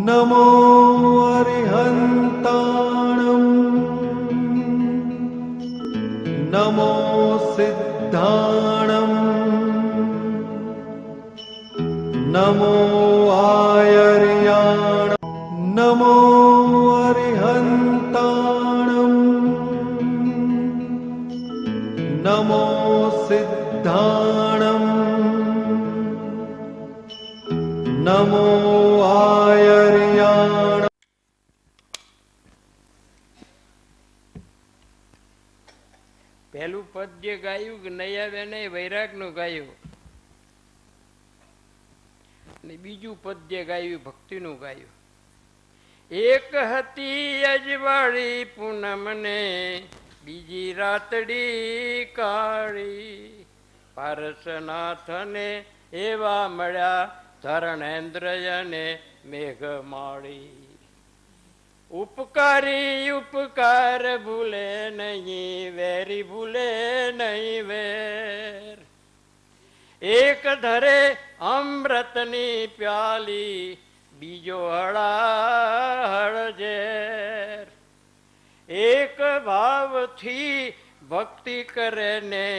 नमो अरिहन्ताणं नमो सिद्धाणं नमो आयर्याणं नमो अरिहन्ताणं नमो सिद्धाणं नमो आयर्याणं। પહેલું પદ જે ગાયું નૈયાબેને વૈરાગનું ગાયું, અને બીજું પદ જે ગાયું ભક્તિનું ગાયું. એક હતી અજવાળી પૂનમને, બીજી રાતડી કાળી, પારસનાથને એવા મળ્યા ધરણેન્દ્રયને મેઘમાળી. ઉપકારી ઉપકાર ભૂલે નહીં, વેરી ભૂલે નહીં વેર. એક ધરે અમૃતની પ્યાલી, બીજો હળાહળ ઝેર. એક ભાવથી ભક્તિ કરે ને,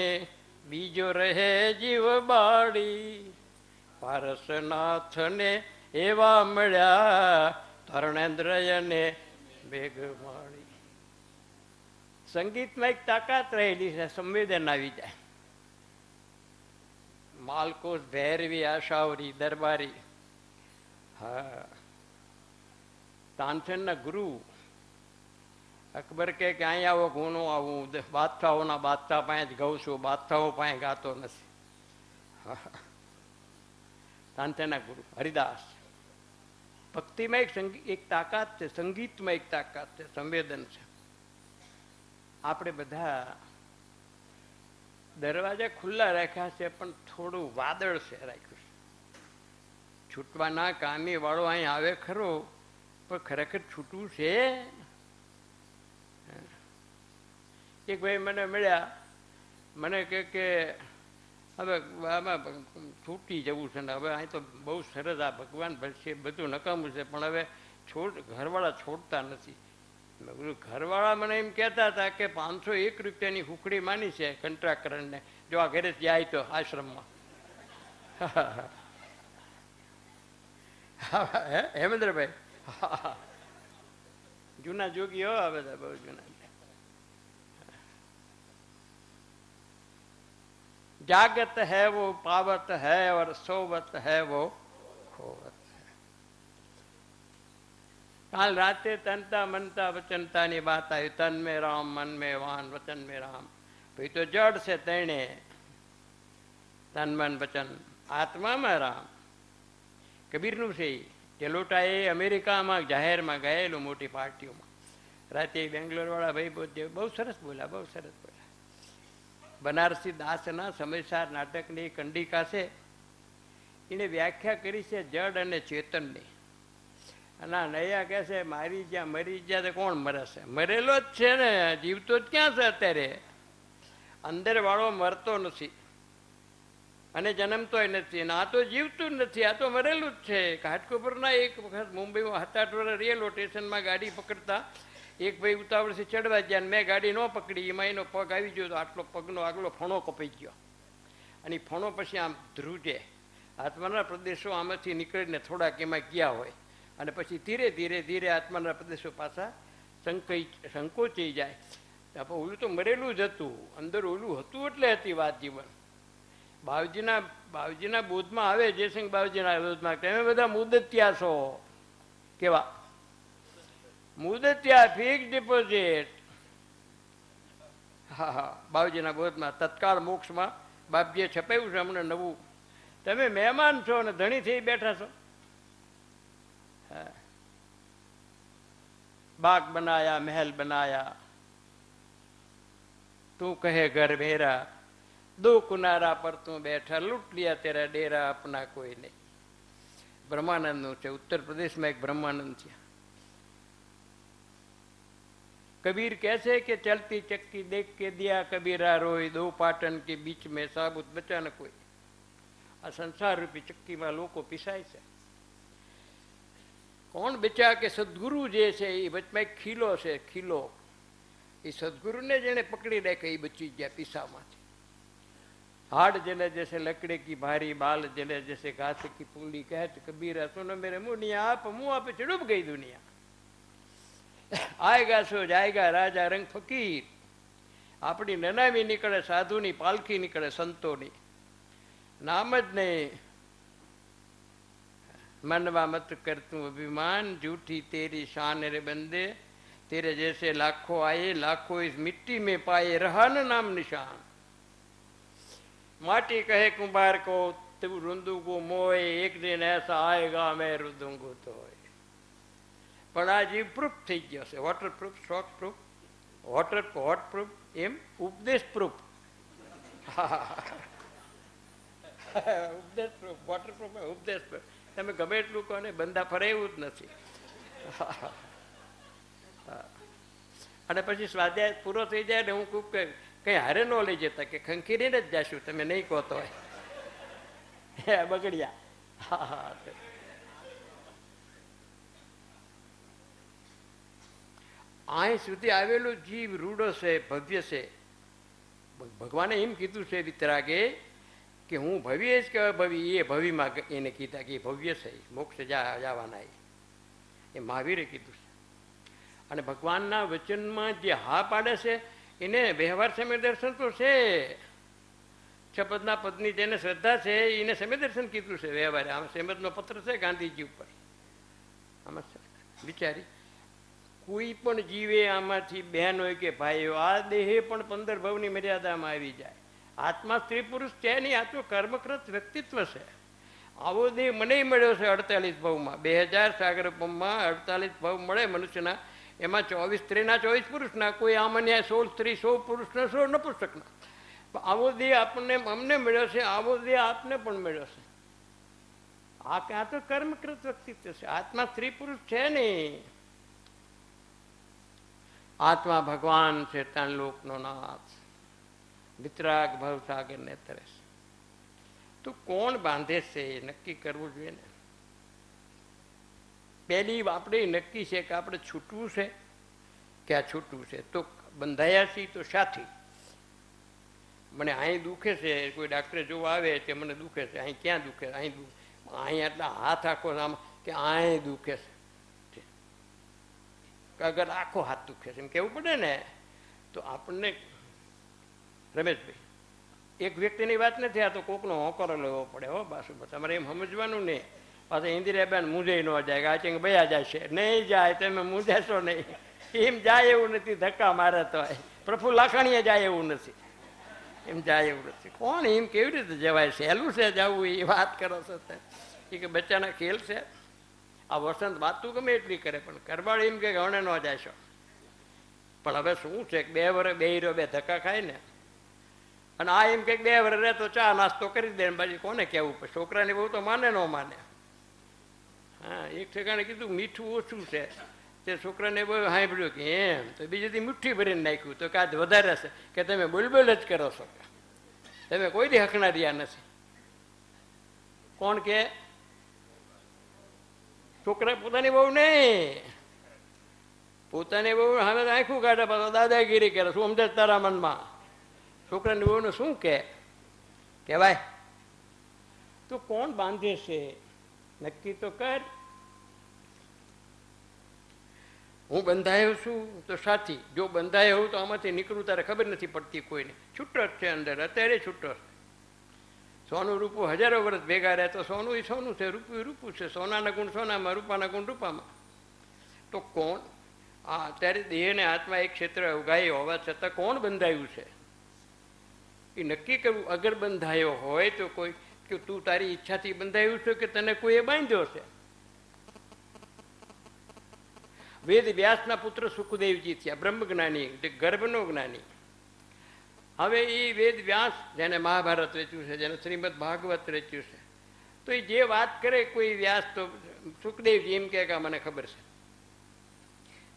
બીજો રહે જીવ બાળી. પારસનાથને એવા મળ્યા ધરણેન્દ્રયને મેઘમાળી. સંગીતમાં એક તાકાત રહેલી છે, સંવેદન આવી જાય. માલકોસ ભૈરવી આશાવરી દરબારી, હા, તાનસેનના ગુરુ અકબર કે અહીં આવો હું ન આવું, બાદશાહોના બાદશાહ પાસે જ ગાઉં છું, બાદશાહો પાસે ગાતો નથી. તાનસેનના ગુરુ હરિદાસ. ભક્તિમાં એક તાકાત છે, સંગીતમાં એક તાકાત છે, સંવેદન છે. આપણે બધા દરવાજા ખુલ્લા રાખ્યા છે, પણ થોડું વાદળ છે રાખ્યું છે. છૂટવાના કામી વાળો અહીં આવે ખરો, પણ ખરેખર છૂટવું છે. એક ભાઈ મને મળ્યા, મને કે હવે આમાં છૂટી જવું છે ને, હવે અહીં તો બહુ સરસ આ ભગવાન ભરશે, બધું નકામું છે, પણ હવે ઘરવાળા છોડતા નથી. ઘરવાળા મને એમ કહેતા હતા કે 501 રૂપિયાની હુકડી માની છે કંટ્રાકરણને, જો આ ઘરે જાય તો આશ્રમમાં. હેમેન્દ્રભાઈ જૂના જોગીઓ આ બધા બહુ જૂના. जागत है वो पावत है और सोवत है वो खोवत है. काल राते तनता मनता वचनता ની बात आई. तन में राम मन में वान वचन में राम. भाई तो जड़ से तेणे तन मन वचन, આત્મામાં રામ. કબીરનું છે. ચલોટાએ અમેરિકામાં જાહેરમાં ગયેલું મોટી પાર્ટીઓમાં. રાતે બેંગ્લોર વાળા ભાઈ બહુ સરસ બોલ્યા, બહુ સરસ બોલ્યા. બનારસી દાસના સમયસાર નાટકની કંડિકા છે, એને વ્યાખ્યા કરી છે જડ અને ચેતનની. અને નૈયા કહે છે મારી જ્યાં મરી ગયા તો કોણ મરે છે? મરેલો જ છે ને, જીવતો જ ક્યાં છે અત્યારે? અંદર વાળો મરતો નથી અને જન્મતોય નથી, અને આ તો જીવતું જ નથી, આ તો મરેલું જ છે. ઘાટકોપરના એક વખત મુંબઈમાં 7-8 વર્ષ રેલવે સ્ટેશનમાં ગાડી પકડતા એક ભાઈ ઉતાવળથી ચડવા ગયા, મેં ગાડી ન પકડી, એમાં એનો પગ આવી ગયો તો આટલો પગનો આગલો ફણો કપાઈ ગયો. અને ફણો પછી આમ ધ્રુજે, આત્માના પ્રદેશો આમાંથી નીકળીને થોડાક એમાં ગયા હોય, અને પછી ધીરે ધીરે ધીરે આત્માના પ્રદેશો પાછા સંકોચાઈ જાય. ઓલું તો મરેલું જ હતું, અંદર ઓલું હતું એટલે હતી વાત જીવન. બાવજીના બોધમાં આવે, જયસિંહ બાવજીના બોધમાં તમે બધા મુદત્યા છો. કેવા મુદત્યા? Fix deposit. હા હા, બાવજીના બોધમાં તત્કાળ મોક્ષમાં બાપજીએ છપાયું છે હમણાં નવું. તમે મહેમાન છો અને ધણી થઈ બેઠા છો. હા, બાગ બનાયા મહેલ બનાયા, તું કહે ઘર મેરા, દો કિનારા પર તું બેઠા, લૂંટ લિયા તેરા ડેરા અપના કોઈ નહીં. બ્રહ્માનંદનું છે. ઉત્તર પ્રદેશમાં એક બ્રહ્માનંદ છે. कबीर कैसे कि चलती चक्की देख के दिया कबीरा रोई, दो पाटन के बीच में साबुत बचा न कोई. આ સંસાર રૂપી ચક્કીમાં લોકો પીસાય છે. કોણ બચ્યા કે સદગુરુ જે છે એ વચમાં એક ખીલો છે, ખીલો. એ સદગુરુને જેને પકડી રાખ્યો એ બચી ગયા પીસામાંથી. हाड़ जले जैसे लकड़े की भारी, बाल जले जैसे घास की पूली, कहत कबीरा सुनो मेरे मुनिया, आप मुँह पे चुड़ब गई दुनिया. आएगा सो जाएगा राजा रंग फकीर. આપણી નનામી નીકળે, સાધુની પાલખી નીકળે, સંતોની. નામ જ નહીં. मनवा मत कर तू अभिमान, झूठी तेरी शान रे बंदे, तेरे जैसे लाखों आए, लाखों इस मिट्टी में पाए, रहा न नाम निशान. माटी कहे कुंभार को तू रुंदूंगू मोए, एक दिन ऐसा आएगा मैं रुदूंगू तो. પણ આ જીવ પ્રૂફ થઈ ગયો છે. વોટર પ્રૂફ, શોક પ્રૂફ, હોટ પ્રૂફ, એમ ઉપદેશ પ્રૂફ. ઉપદેશ પ્રૂફ, વોટર પ્રૂફ, ઉપદેશ પ્રૂફ. તમે ગમે એટલું કહો ને, બંધા ફરે એવું જ નથી. અને પછી સ્વાધ્યાય પૂરો થઈ જાય ને હું ખૂબ કઈ હારે ન લઈ જતા, કે ખંખીરીને જ જાશું તમે નહીં કહો તો બગડ્યા. અહીં સુધી આવેલું જીવ રૂડો છે, ભવ્ય છે. ભગવાને એમ કીધું છે વિતરાગે કે હું ભવ્ય જ કે અભવ્ય. એ ભવિમાં એને કીધા કે એ ભવ્ય છે, મોક્ષ જવાના. એ મહાવીરે કીધું છે. અને ભગવાનના વચનમાં જે હા પાડે છે એને વ્યવહાર સમય દર્શન તો છે. શપથના પદની જેને શ્રદ્ધા છે એને સમય દર્શન કીધું છે વ્યવહારે. આમ સમજનો પત્ર છે ગાંધીજી ઉપર. આમાં વિચારી કોઈ પણ જીવે આમાંથી બહેન હોય કે ભાઈ હોય, આ દેહે પણ 15 ભવની મર્યાદામાં આવી જાય. આત્મા સ્ત્રી પુરુષ છે નહીં, આ તો કર્મકૃત વ્યક્તિત્વ છે. આવો દેહ મને મળ્યો છે 48 ભવમાં. 2000 સાગરપમમાં 48 ભવ મળે મનુષ્યના. એમાં 24 સ્ત્રીના 24 પુરુષના. કોઈ આમન્યા 16 સ્ત્રી 100 પુરુષના 100 નપુંસકના. આવો દેહ આપણને અમને મળ્યો છે, આવો દેહ આપને પણ મળ્યો છે. આ તો કર્મકૃત વ્યક્તિત્વ છે. આત્મા સ્ત્રી પુરુષ છે નહીં. આત્મા ભગવાન છે, ત્રણ લોકનો નાથ. વિતરાગ ભવસાગર ને તરે છે. તો કોણ બાંધે છે એ નક્કી કરવું જોઈએ ને. પહેલી આપણે નક્કી છે કે આપણે છૂટવું છે કે આ છૂટવું છે. તો બંધાયા છીએ તો સાથી. મને અહીં દુખે છે, કોઈ ડાક્ટરે જોવા આવે તે મને દુખે છે, અહીં ક્યાં દુખે, અહીં અહીં આટલા હાથ આખો આમ કે અહીં દુખે છે, અગર આખો હાથ દુખે છે એમ કહેવું પડે ને. તો આપણને રમેશભાઈ એક વ્યક્તિની વાત નથી, આ તો કોકનો હોંકારો લેવો પડે. હો બાસુ તમારે એમ સમજવાનું નહીં. પાછા ઇન્દિરાબેન મૂંઝાઈ ન જાય, આ ચેંગ ભયા જાય છે. નહીં જાય, તમે મૂંઝાશો નહીં. એમ જાય એવું નથી, ધક્કા મારે તો. પ્રફુલ્લ લાખાણીએ જાય એવું નથી, એમ જાય એવું નથી. કોણ એમ કેવી રીતે જવાય? સહેલું છે જવું? એ વાત કરો છો એ કે બચ્ચાના ખેલ છે. આ વસંત વાતું ગમે એટલી કરે પણ કરવાળ એમ કે ગણે ન જાશો. પણ હવે શું છે કે 2 વર્ષ 2 હીરો 2 ધક્કા ખાય ને. અને આ એમ કે 2 વર્ષ રહે તો ચા નાસ્તો કરી દે ને બાજુ કોને કહેવું પડે? છોકરાની બહુ તો માને ન માને. હા, એક ઠેકાણે કીધું મીઠું ઓછું છે, તે છોકરાને બહુ સાંભળ્યું કે એમ. તો બીજેથી મુઠ્ઠી ભરીને નાખ્યું. તો કાં વધારે છે કે તમે બોલબોલ જ કરો છો, તમે કોઈ દી હકના રહ્યા નથી. કોણ કે? છોકરા પોતાની બહુ નહીં, પોતાની બહુ હવે આંખું કાઢે, પાછો દાદાગીરી કરે. શું સમજે તારા મનમાં? છોકરાની બહુને શું કહેવાય? તો કોણ બાંધે છે નક્કી તો કર. હું બંધાયો છું તો સાથી. જો બંધાયો હોઉં તો આમાંથી નીકળું તારે ખબર નથી પડતી કોઈને. છૂટો જ છે અંદર, અત્યારે છૂટો. સોનું રૂપું હજારો વર્ષ ભેગા રહે તો સોનું એ સોનું છે, રૂપું એ રૂપું છે. સોનાના ગુણ સોનામાં, રૂપાના ગુણ રૂપામાં. તો કોણ આ અત્યારે દેહ ને આત્મા એક ક્ષેત્ર ઉગાઈ હોવા છતાં કોણ બંધાયું છે એ નક્કી કરવું. અગર બંધાયો હોય તો કોઈ કે તું તારી ઈચ્છાથી બંધાયું છે કે તને કોઈએ બાંધ્યો છે? વેદ વ્યાસના પુત્ર સુખદેવજી થયા બ્રહ્મજ્ઞાની, ગર્ભનો જ્ઞાની. હવે એ વેદ વ્યાસ જેને મહાભારત રચ્યું છે, જેને શ્રીમદ ભાગવત રચ્યું છે, તો એ જે વાત કરે કોઈ વ્યાસ તો સુખદેવજી એમ કે મને ખબર છે.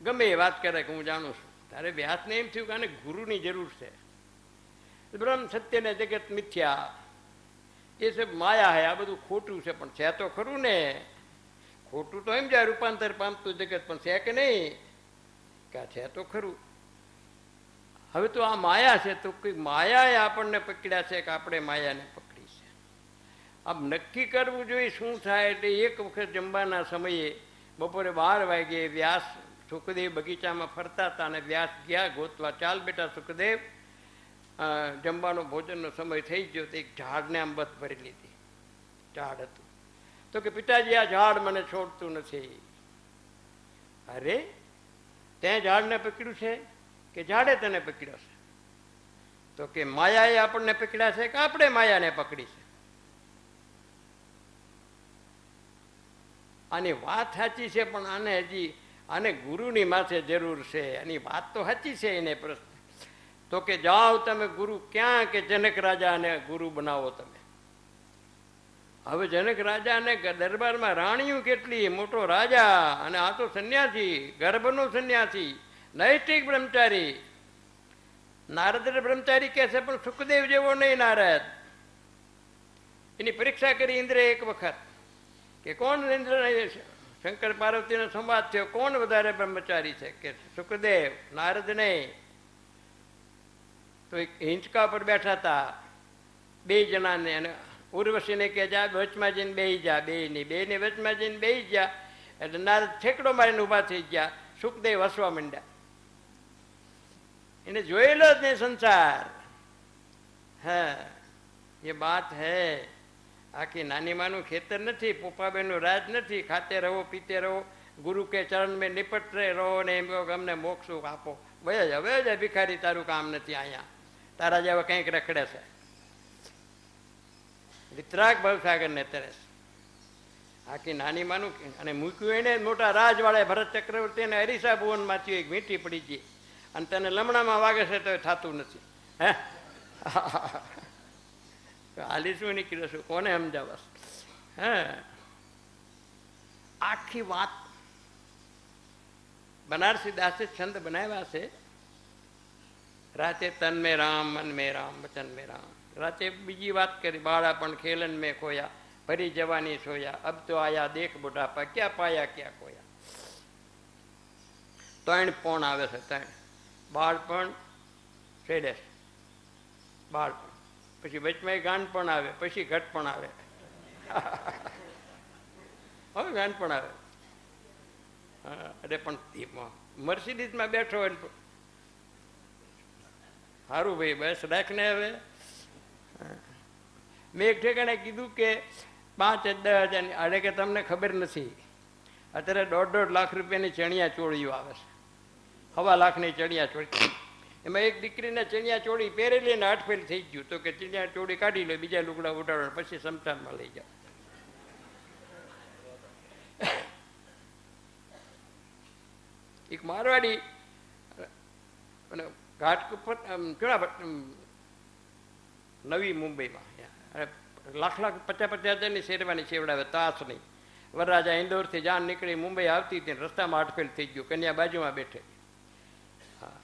ગમે એ વાત કરે કે હું જાણું છું. તારે વ્યાસને એમ થયું કે આને ગુરુની જરૂર છે. બ્રહ્મ સત્ય ને જગત મિથ્યા એ સબ માયા હે, આ બધું ખોટું છે. પણ છે તો ખરું ને. ખોટું તો એમ જાય રૂપાંતર પામતું જગત, પણ છે કે નહીં? કે છે તો ખરું. હવે તો આ માયા છે, તો કઈ માયાએ આપણને પકડ્યા છે કે આપણે માયાને પકડી છે? આમ નક્કી કરવું જોઈએ શું થાય. એટલે એક વખત જમવાના સમયે બપોરે 12 વાગે વ્યાસ સુખદેવ બગીચામાં ફરતા હતા અને વ્યાસ ગયા ગોતવા, ચાલ બેટા સુખદેવ, જમવાનો ભોજનનો સમય થઈ ગયો. તો એક ઝાડને આમ બત ભરી લીધી. ઝાડ હતું. તો કે પિતાજી, આ ઝાડ મને છોડતું નથી. અરે, તે ઝાડને પકડ્યું છે કે ઝાડે તને પકડ્યો છે? તો કે માયાએ આપણને પકડ્યા છે કે આપણે માયાને પકડી છે? આની વાત સાચી છે, પણ આને ગુરુની માથે જરૂર છે. આની વાત તો સાચી છે. એને પ્રશ્ન તો કે જાઓ તમે ગુરુ ક્યાં? કે જનક રાજાને ગુરુ બનાવો તમે. હવે જનક રાજાને દરબારમાં રાણીઓ કેટલી, મોટો રાજા, અને આ તો સંન્યાસી, ગર્ભનો સંન્યાસી, નૈષ્ઠિક બ્રહ્મચારી. નારદ બ્રહ્મચારી કહે છે, પણ સુખદેવ જેવો નહીં નારદ. એની પરીક્ષા કરી ઇન્દ્રે એક વખત કે કોણ? ઇન્દ્ર શંકર પાર્વતીનો સંવાદ થયો, કોણ વધારે બ્રહ્મચારી છે? કે સુખદેવ, નારદ નહીં. તો એક હિંચકા પર બેઠા હતા 2 જણાને, અને ઉર્વશીને કે જા વચમાં જઈને બેસી જા. બેને વચમાં જઈને બેસી ગયા. એટલે નારદ ઠેકડો મારીને ઊભા થઈ ગયા. સુખદેવ હસવા માંડ્યા. એને જોયેલો જ નહીં સંસાર. હા, એ બાત હૈ. આખી નાની માનું ખેતર નથી, પોપાબેનનું રાજ નથી. ખાતે રહો, પીતે રહો, ગુરુ કે ચરણ મેં નિપટ રહો ને એમ કહો અમને મોક્ષ આપો. હવે જ ભિખારી, તારું કામ નથી અહીંયા. તારા જેવા કંઈક રખડે છે. વિતરાગ ભવસાગર ને તરે છે. આખી નાની માનું. અને મૂક્યું એને મોટા રાજવાળે ભરત ચક્રવર્તી અને હરીસા ભુવનમાંથી એક વીંટી પડી ગઈ, અને તને લમણામાં વાગે છે તો થતું નથી. હે, હાલી શું નીકળ્યો છું, કોને સમજાવસ? હે, આખી વાત બનારસી દાસે છંદ બનાવ્યા છે. રાતે તન મેં રામ, મન મેં રામ, વચન મેં રામ. રાતે બીજી વાત કરી, બાળાપણ ખેલન મેં ખોયા, ભરી જવાની સોયા, અબ તો આયા દેખ બુઢાપા, ક્યાં પાયા ક્યાં ખોયા. 3 પોણ આવે છે. 3 બાળપણ, છેડે બાળપણ, પછી વચમાં ગાંડ પણ આવે, પછી ઘટ પણ આવે. હવે ગાંડ પણ આવે. અરે પણ મર્સિડીઝમાં બેઠો હોય સારું ભાઈ, બસ રાખને. હવે મેં એક ઠેકાણે કીધું કે 5-10 હજારની, અરે કે તમને ખબર નથી, અત્યારે 1.5 લાખ રૂપિયાની ચણિયા ચોળીઓ આવે છે. 1.25 લાખની ચણિયા ચોળી. એમાં એક દીકરીને ચણિયા ચોળી પહેરેલી ને હાથફેલ થઈ ગયું. તો કે ચણિયા ચોળી કાઢી લો, બીજા લુગડા ઉડાડો, પછી સમતાનમાં લઈ જાઓ. એક મારવાડી ઘાટકુપર નવી મુંબઈમાં લાખ 50-50 હજારની શેરવાની સેવડાવે, તાસ નહીં. વરરાજા ઇન્દોરથી જાન નીકળી મુંબઈ આવતી હતી, રસ્તામાં હાથફેલ થઈ ગયું. કન્યા બાજુમાં બેઠે. હા,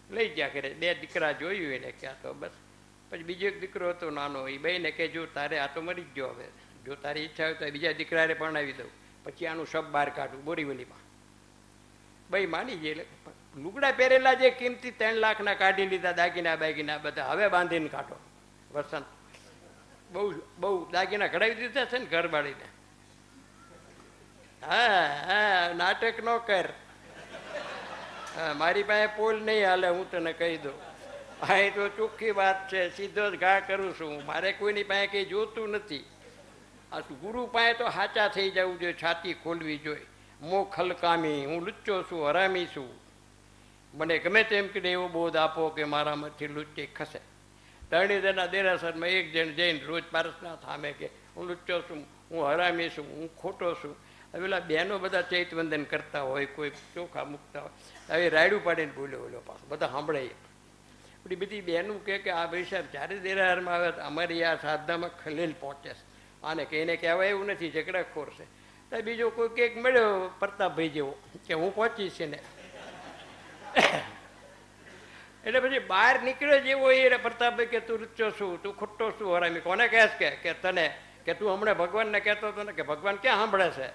લઈ ગયા કરે. 2 દીકરા જોયું એને ક્યાં. તો બસ પછી બીજો એક દીકરો હતો નાનો, એ બેને કે જો તારે આ તો મરી જ ગયો, હવે જો તારી ઈચ્છા હોય તો બીજા દીકરાને પરણાવી દઉં, પછી આનું શબ બહાર કાઢું બોરીવલીમાં. ભાઈ માની જાય. લુગડા પહેરેલા જે કિંમતી 3 લાખના કાઢી લીધા, દાગીના બાગીના બધા હવે બાંધીને કાઢો. વસંત બહુ દાગીના ઘડાવી દીધા છે ને ઘર બાળીને. હા, નાટક ન કર. હા, મારી પાસે પોલ નહીં હાલે, હું તને કહી દઉં. હા, એ તો ચોખ્ખી વાત છે, સીધો જ ઘા કરું છું. મારે કોઈની પાસે કંઈ જોતું નથી. આ ગુરુ પાસે તો સાચા થઈ જવું જોઈએ, છાતી ખોલવી જોઈએ. મો ખલકામી, હું લુચ્ચો છું, હરામી છું, મને ગમે તેમ કે એવો બોધ આપો કે મારામાંથી લુચ્ચી ખસે. ધરણીધરના દેરાસરમાં એક જણ જઈને રોજ પારસનાથ સામે કે હું લુચ્ચો છું, હું હરામી છું, હું ખોટો છું. હવે પેલા બહેનો બધા ચૈતવંદન કરતા હોય, કોઈ ચોખા મૂકતા હોય, હવે રાયડું પાડીને બોલ્યો પાછો, બધા સાંભળે. આપણી બધી બહેનું કે આ ભાઈ સાહેબ જ્યારે દેરાસરમાં આવે તો અમારી આ સાધનામાં ખલેલ પહોંચે છે, આને કહીને કહેવાય એવું નથી, ઝઘડાખોર છે. તો બીજો કોઈ કેક મળ્યો પ્રતાપભાઈ જેવો કે હું પહોંચીશ ને, એટલે પછી બહાર નીકળ્યો જેવો એ પ્રતાપભાઈ કે તું રૂચો છું, તું ખોટો છું, હરામી. કોને કહેશ કે તને કે તું હમણાં ભગવાનને કહેતો હતો ને કે ભગવાન ક્યાં સાંભળે છે?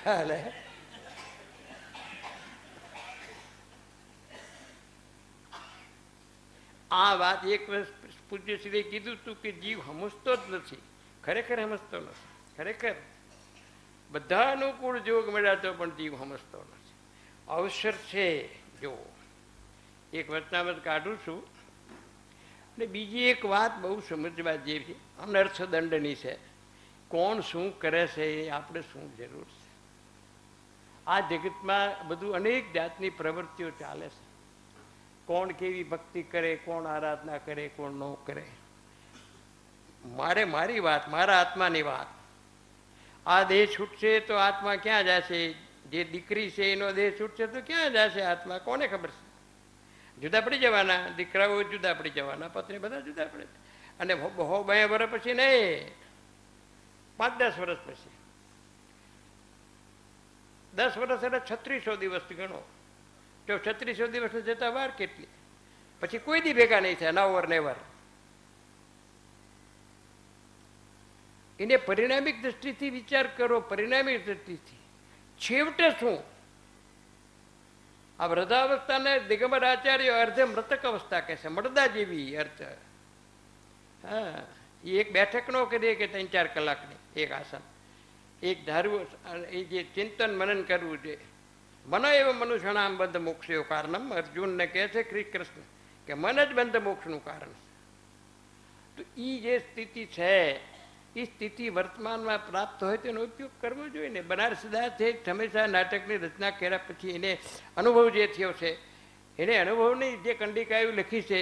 હાલે આ વાત એક વર્ષ પૂજ્યશ્રીએ કીધું હતું કે જીવ સમજતો જ નથી, ખરેખર સમજતો નથી. ખરેખર બધા અનુકૂળ જોગ મળ્યા તો પણ જીવ સમજતો નથી. અવસર છે. જો એક વચનામત કાઢું છું અને બીજી એક વાત બહુ સમજવા જેવી અનર્થદંડની છે. કોણ શું કરે છે એ આપણે શું જરૂર છે? આ જગતમાં બધું અનેક જાતની પ્રવૃત્તિઓ ચાલે છે. કોણ કેવી ભક્તિ કરે, કોણ આરાધના કરે, કોણ ન કરે. મારી વાત, મારા આત્માની વાત. આ દેહ છૂટશે તો આત્મા ક્યાં જશે? જે દીકરી છે એનો દેહ છૂટશે તો ક્યાં જશે આત્મા? કોને ખબર છે? જુદા પડી જવાના, દીકરાઓ જુદા પડી જવાના, પત્ની બધા જુદા પડે. અને 2 વર્ષ પછી નહીં, 5-10 વર્ષ પછી. 10 વર્ષ એટલે 3600 દિવસ ગણો. જો 3600 દિવસ જતા વાર કેટલી? પછી કોઈ દી ભેગા નહીં થાય. નાવર નેવર. એને પરિણામિક દ્રષ્ટિથી વિચાર કરો. પરિણામિક દ્રષ્ટિથી છેવટે શું? આ વૃદ્ધાવસ્થાને દિગંબર આચાર્ય અર્ધે મૃતક અવસ્થા કહે છે, મળદા જેવી અર્થ. હા, એ એક બેઠક નો કરીએ કે 3-4 કલાકની એક આસન, એક ધારવું, એ જે ચિંતન મનન કરવું છે. મન એવ મનુષ્યણામ બંધ મોક્ષયો કારણમ. અર્જુનને કહે છે શ્રી કૃષ્ણ કે મન જ બંધ મોક્ષનું કારણ છે. તો એ જે સ્થિતિ છે એ સ્થિતિ વર્તમાનમાં પ્રાપ્ત હોય તેનો ઉપયોગ કરવો જોઈએ ને. બનારસદાસે હંમેશા નાટકની રચના કર્યા પછી એને અનુભવ જે થયો છે, એને અનુભવની જે કંડિકાઓ લખી છે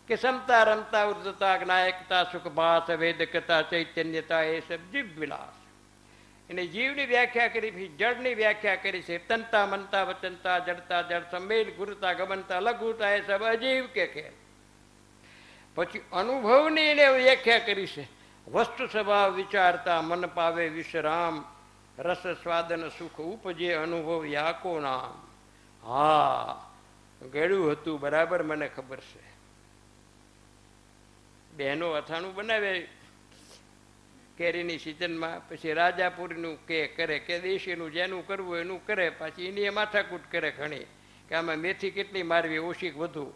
કે સમતા રમતા ઉર્દતા જ્ઞાયકતા સુખભાસ વેદકતા ચૈતન્યતા એ સબ જીવ વિલાસ. એને જીવની વ્યાખ્યા કરી, જળની વ્યાખ્યા કરી છે. તનતા મનતા વચનતા જડતા જળ સંમેલ ગુરુતા ગમનતા લઘુતા એ સબ અજીવ કે ખેલ. પછી અનુભવની એને વ્યાખ્યા કરી છે. વસ્તુ સ્વભાવ વિચારતા મન પાવે વિશ્રામ, રસ સ્વાદન સુખ ઉપજે અનુભવ યાકો નામ. હા, ગળ્યું હતું બરાબર, મને ખબર છે. બહેનો અથાણું બનાવે કેરીની સિઝનમાં, પછી રાજાપુરીનું કે કરે કે દેશીનું જેનું કરવું એનું કરે. પાછી એની માથાકૂટ કરે ઘણી કે આમાં મેથી કેટલી મારવી, ઓછી વધુ.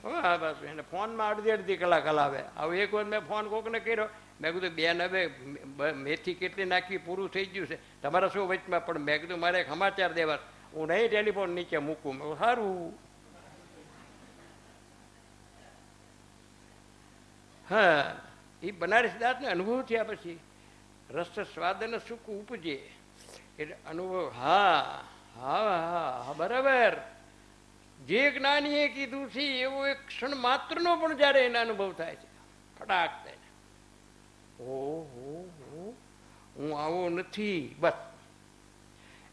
હા બસ, એને ફોનમાં અડધી કલાક હલાવે. હવે એક વાર મેં ફોન કોકને કર્યો, મેં કીધું બેન હવે મેથી કેટલી નાખવી પૂરું થઈ ગયું છે, તમારા શું વચમાં? પણ મેં કીધું મારે એક સમાચાર દેવા, હું નહીં ટેલિફોન નીચે મૂકું. સારું. હા, એ બનારસ દાસને અનુભવ થયા પછી રસ સ્વાદન સુખ ઉપજે એટલે અનુભવ. હા હા હા બરાબર. જે જ્ઞાનીએ કીધું છે એવો એક ક્ષણ માત્રનો પણ જ્યારે એના અનુભવ થાય છે, ફટાક થાય. ઓહો, હું આવો નથી. બસ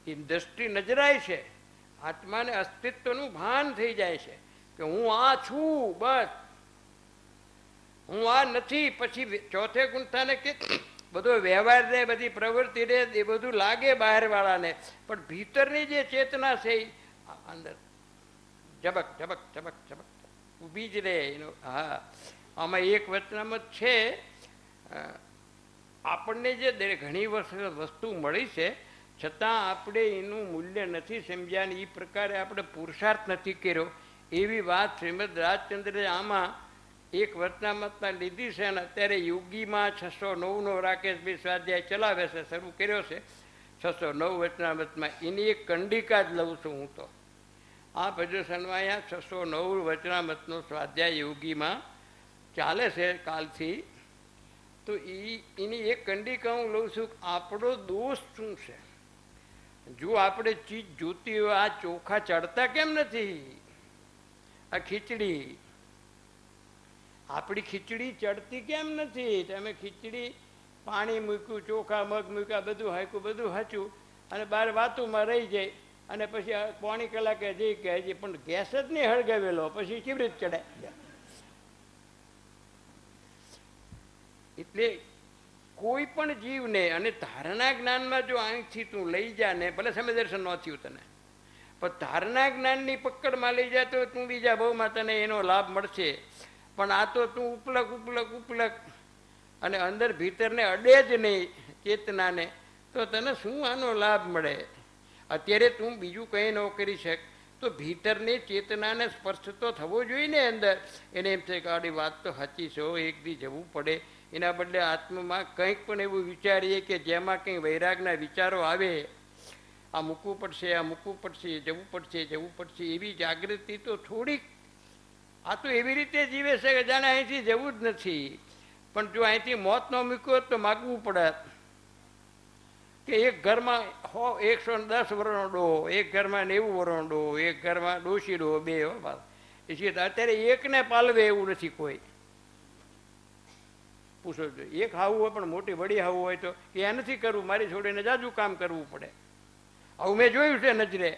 એ દ્રષ્ટિ નજરાય છે. આત્માને અસ્તિત્વનું ભાન થઈ જાય છે કે હું આ છું, બસ હું આ નથી. પછી ચોથે ગુંઠાને કે બધો વ્યવહાર ને બધી પ્રવૃત્તિ રે એ બધું લાગે બહારવાળાને, પણ ભીતરની જે ચેતના છે અંદર ઝબક ઝબક ઝબક ઝબક ઊભી જ રહે. એનો હા, આમાં એક વચનામત છે. આપણને જે ઘણી વસ્તુ મળી છે છતાં આપણે એનું મૂલ્ય નથી સમજ્યા ને એ પ્રકારે આપણે પુરુષાર્થ નથી કર્યો, એવી વાત શ્રીમદ રાજચંદ્રે આમાં એક વચનામતમાં લીધી છે. અને અત્યારે યોગીમાં 609નો રાકેશભાઈ સ્વાધ્યાય ચલાવે છે, શરૂ કર્યો છે 609 વચનામતમાં. એની એક કંડિકા જ લઉં છું હું તો. આ ભજસનમાં અહીંયા 609 વચનામતનો સ્વાધ્યાય યોગીમાં ચાલે છે કાલથી. તો એની એક કંડિકા હું લઉં છું. આપણો દોષ શું છે? જો આપણે ચીજ જોતી હોય, આ ચોખા ચડતા કેમ નથી? આ ખીચડી, આપણી ખીચડી ચડતી કેમ નથી? તમે ખીચડી પાણી મૂક્યું, ચોખા મગ મૂક્યા, બધું હાંક્યું, બધું હાંચ્યું અને બહાર વાતુમાં રહી જાય. અને પછી પોણી કલાકે જઈ કે હજી પણ ગેસ જ નહીં હળગાવેલો, પછી કેવી રીતે ચડે? એટલે કોઈ પણ જીવને, અને ધારણા જ્ઞાનમાં જો અહીંથી તું લઈ જા ને, ભલે સમય દર્શન ન થયું તને, પણ ધારણા જ્ઞાનની પકડમાં લઈ જાય તો તું બીજા ભાવમાં તને એનો લાભ મળશે. પણ આ તો તું ઉપલક ઉપલક ઉપલક અને અંદર ભીતરને અડે જ નહીં. ચેતનાને, તો તને શું આનો લાભ મળે? અત્યારે તું બીજું કંઈ ન કરી શક તો ભીતરની ચેતનાને સ્પર્શ તો થવો જોઈએ ને અંદર. એને એમ છે કે આડી વાત તો સાચી છે, એક દી જવું પડે. એના બદલે આત્મામાં કંઈક પણ એવું વિચારીએ કે જેમાં કંઈ વૈરાગના વિચારો આવે, આ મૂકવું પડશે, આ મૂકવું પડશે, જવું પડશે, જવું પડશે, એવી જાગૃતિ તો થોડીક. આ તો એવી રીતે જીવે છે કે જાણે અહીંથી જવું જ નથી. પણ જો અહીંથી મોત ન મૂક્યો તો માગવું પડે કે એક ઘરમાં 110 વર્ષનો ડો, એક ઘરમાં 90 વર્ષનો ડો, એક ઘરમાં ડોશી ડો, બે. અત્યારે એકને પાલવે એવું નથી કોઈ. પૂછો જોઈએ, એક હાવું હોય પણ મોટી વડી હાવું હોય તો એ નથી કરવું, મારી છોડીને જાજુ કામ કરવું પડે. આવું મેં જોયું છે નજરે.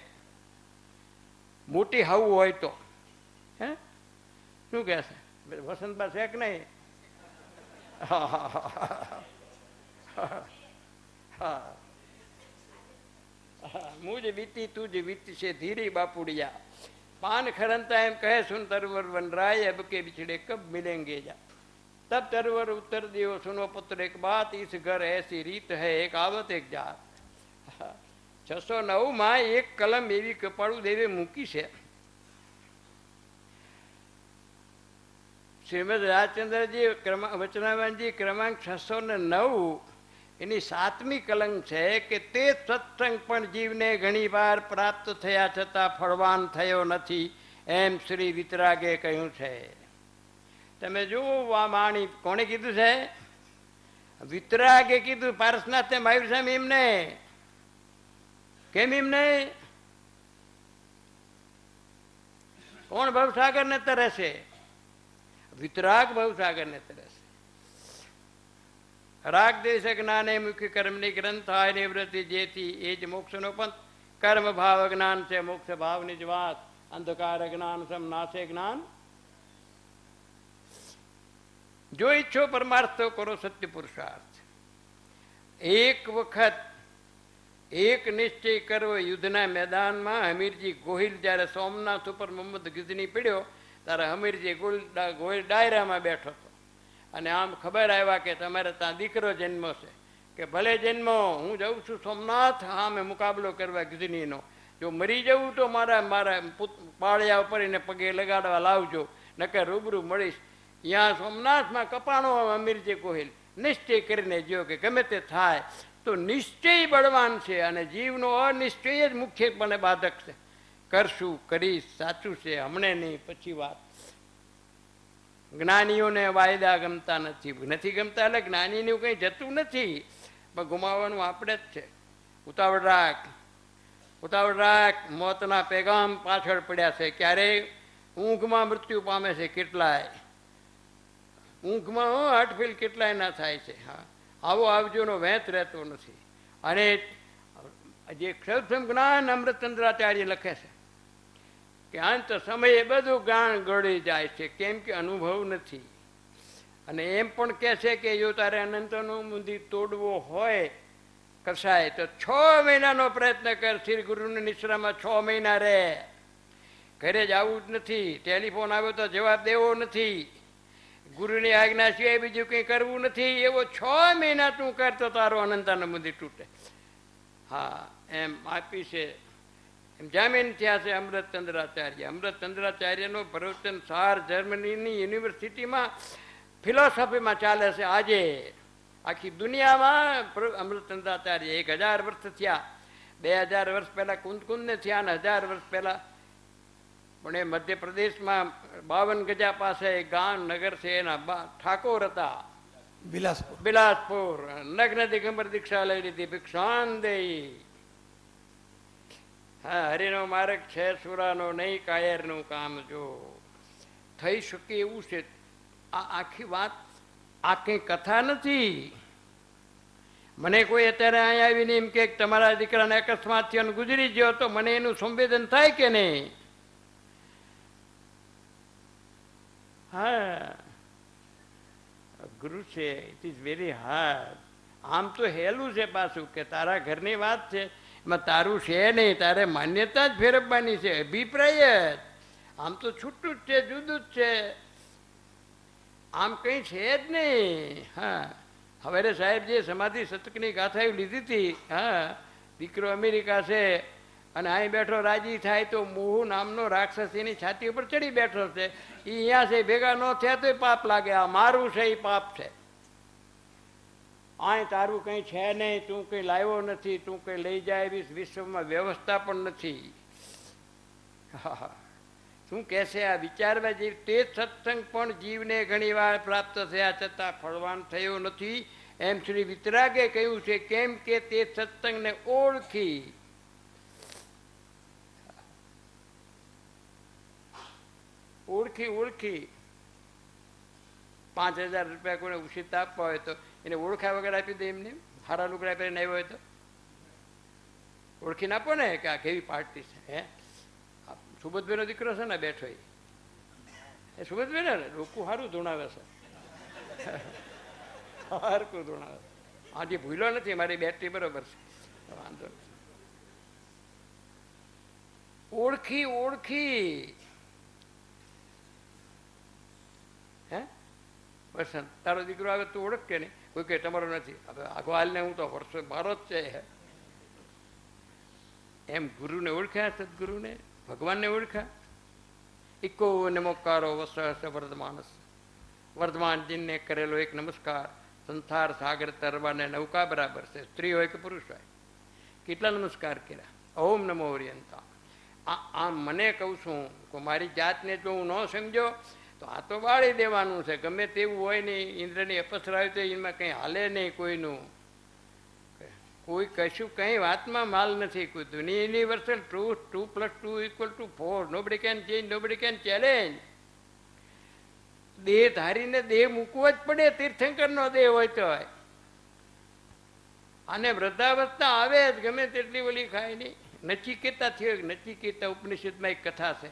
મોટી હાવું હોય તો હે શું કહે છે વસંતબા છે કે નહીં? મુજ વીતી તુજ વીતી છે ધીરી બાપુડિયા, પાન ખરનતા એમ કહે સુન તરવર વન રાય, अब के बिछड़े कब मिलेंगे जा, तब तरवर उत्तर दियो सुनो पुत्र एक बात, इस घर ऐसी રીત है एक आवत એક જાત. 609 માં એક કલમ એવી કપાળુ દેવે મૂકી છે. શ્રીમદ રાજચંદ્રજી વચનાવનજી ક્રમાંક 609 એની 7મી કલમ છે કે તે સત્સંગ પણ જીવને ઘણી વાર પ્રાપ્ત થયા છતાં ફળવાન થયો નથી, એમ શ્રી વિતરાગે કહ્યું છે. તમે જુઓ આ વાણી કોણે કીધું છે? વિતરાગે કીધું. પારસનાથે મહાવીર સ્વામી એમને કેમ એમને? કોણ ભવસાગર ને તરે છે? વિતરાગ ભવસાગર ને તરે છે. રાગ દેશ જ્ઞાને મુખ્ય કર્મની ગ્રંથાય નિવૃત્તિ જેથી એ જ મોક્ષનો પંથ. કર્મ ભાવ જ્ઞાન છે મોક્ષ ભાવની જ વાત, અંધકાર જ્ઞાન સમ નાશે જ્ઞાન. જો ઈચ્છો પરમાર્થ તો કરો સત્ય પુરુષાર્થ. એક વખત એક નિશ્ચય કરવો યુદ્ધના મેદાનમાં. હમીરજી ગોહિલ જ્યારે સોમનાથ ઉપર મોહમ્મદ ગિઝની પડ્યો ત્યારે હમીરજી ગોહિલ ડાયરામાં બેઠો હતો અને આમ ખબર આવ્યા કે તમારે ત્યાં દીકરો જન્મો છે. કે ભલે જન્મો, હું જાઉં છું સોમનાથ, હા મેં મુકાબલો કરવા ગિઝનીનો. જો મરી જવું તો મારા પાળિયા ઉપર એને પગે લગાડવા લાવજો, નકર રૂબરૂ મળીશ. ત્યાં સોમનાથમાં કપાણો અમીરજી ગોહિલ નિશ્ચય કરીને જો કે ગમે તે થાય તો નિશ્ચય બળવાન છે અને જીવનો અનિશ્ચય જ મુખ્યપણે બાધક છે. કરશું કરીશ, સાચું છે, હમણે નહીં પછી વાત. જ્ઞાનીઓને વાયદા ગમતા નથી ગમતા એટલે જ્ઞાનીનું કંઈ જતું નથી, પણ ગુમાવવાનું આપણે જ છે. ઉતાવળ રાખ, મોતના પેગામ પાછળ પડ્યા છે. ક્યારેય ઊંઘમાં મૃત્યુ પામે છે કેટલાય, ઊંઘમાં હાર્ટફેલ કેટલાય ના થાય છે. હા, આવો આવજોનો વેંત રહેતો નથી. અને જે ક્ષૌત્સમ જ્ઞાન અમૃતચંદ્રાચાર્ય લખે છે કે અંત સમયે બધું જ્ઞાન ગળી જાય છે, કેમ કે અનુભવ નથી. અને એમ પણ કહે છે કે જો તારે અનંતનો મંદિર તોડવો હોય કસાય તો 6 મહિનાનો પ્રયત્ન કર. શ્રી ગુરુની નિશ્રામાં 6 મહિના રહે, ઘરે જ આવવું જ નથી, ટેલિફોન આવ્યો તો જવાબ દેવો નથી, ગુરુની આજ્ઞા સિવાય બીજું કંઈ કરવું નથી. એવો 6 મહિના તું કરતો તારો અનંતાનું મંદિર તૂટે. હા, એમ આપી છે, એમ જામીન થયા છે અમૃતચંદ્રાચાર્ય. અમૃતચંદ્રાચાર્યનો પ્રવચન સાર જર્મનીની યુનિવર્સિટીમાં ફિલોસોફીમાં ચાલે છે આજે. આખી દુનિયામાં અમૃતચંદ્રાચાર્ય 1000 વર્ષ થયા. 2000 વર્ષ પહેલાં કુંદકુંદને થયા અને 1000 વર્ષ પહેલાં પણ એ મધ્યપ્રદેશમાં 52 ગજા પાસે એક ગામ નગર છે, એના ઠાકોર હતા બિલાસપુર. નગ્ન દિગંબર દીક્ષા લઈ લીધી, ભિક્ષાન દેઈ. હા, હરિનો માર્ગ છે સુરાનો નહીં, કાયરનું કામ જો થઈ શકે એવું છે. આ આખી વાત આ કંઈ કથા નથી. મને કોઈ અત્યારે અહીંયા આવીને એમ કે તમારા દીકરાને અકસ્માત થયો ગુજરી ગયો તો મને એનું સંવેદન થાય કે નહીં? હા, અઘરું છે. It is very hard. આમ તો હેલું છે પાછું કે તારા ઘરની વાત છે, એમાં તારું છે નહીં, તારે માન્યતા જ ફેરવવાની છે, અભિપ્રાય જ. આમ તો છૂટું જ છે, જુદું જ છે, આમ કંઈ છે જ નહીં. હા હવે સાહેબ જે સમાધિ શતકની ગાથાઓ લીધી હતી, હા, દીકરો અમેરિકા છે અને અહીં બેઠો રાજી થાય તો મોહ નામનો રાક્ષસ એની છાતી ઉપર ચડી બેઠો છે. એ અહીંયા છે, ભેગા ન થયા તો પાપ લાગે. આ મારું છે એ પાપ છે. અહીં તારું કંઈ છે નહીં, તું કંઈ લાવ્યો નથી, તું કંઈ લઈ જાય એવી વિશ્વમાં વ્યવસ્થા પણ નથી. શું કહેશે આ વિચારવા જેવી? તે સત્સંગ પણ જીવને ઘણી વાર પ્રાપ્ત થયા છતાં ફળવાન થયો નથી, એમ શ્રી વિતરાગે કહ્યું છે. કેમ કે તે સત્સંગને ઓળખી ઓળખી 5,000 રૂપિયા કોઈને ઉછીત આપવા હોય તો એને ઓળખ્યા વગર આપી દે. એમને હારા લુગડા પહેરીને આવ્યો હોય તો ઓળખીને આપો ને કે આ કેવી પાર્ટી છે. હે, સુબોધભાઈનો દીકરો છે ને બેઠો, એ સુબોધભાઈ ને લોકો સારું ધૂણાવે છે, સારું ધૂણાવે. આજે ભૂલો નથી, મારી બેટરી બરોબર છે, વાંધો નથી. ઓળખી હે વસંત, તારો દીકરો આવે તું ઓળખ કે નહીં? કોઈ કે તમારો નથી. હવે આગો હાલને હું તો વર્ષો મારો જ છે. એમ ગુરુને ઓળખ્યા, સદગુરુને, ભગવાનને ઓળખ્યા. ઇકો નમોકારો વસ વર્ધમાનસ, વર્ધમાનજીને કરેલો એક નમસ્કાર સંસાર સાગર તરવાને નૌકા બરાબર છે, સ્ત્રી હોય કે પુરુષ હોય. કેટલા નમસ્કાર કર્યા. ઓમ નમો ઓરિયંતા. આમ મને કહું છું કે મારી જાતને જો હું ન સમજો તો આ તો બાળી દેવાનું છે. ગમે તેવું હોય નહીં, ઇન્દ્રની અપસરા હોય તો એમાં કંઈ હાલે નહીં. કોઈનું કોઈ કશું કંઈ વાતમાં માલ નથી. કોઈ દુનિયા universal truth 2 + 2 = 4. Nobody can change, nobody can challenge. દેહ ધારીને દેહ મૂકવો જ પડે, તીર્થંકરનો દેહ હોય તો. અને વૃદ્ધાવસ્થા આવે જ ગમે તેટલી ઓલી ખાય નહીં. નચિકેતા થયો. નચિકેતા ઉપનિષદમાં એક કથા છે.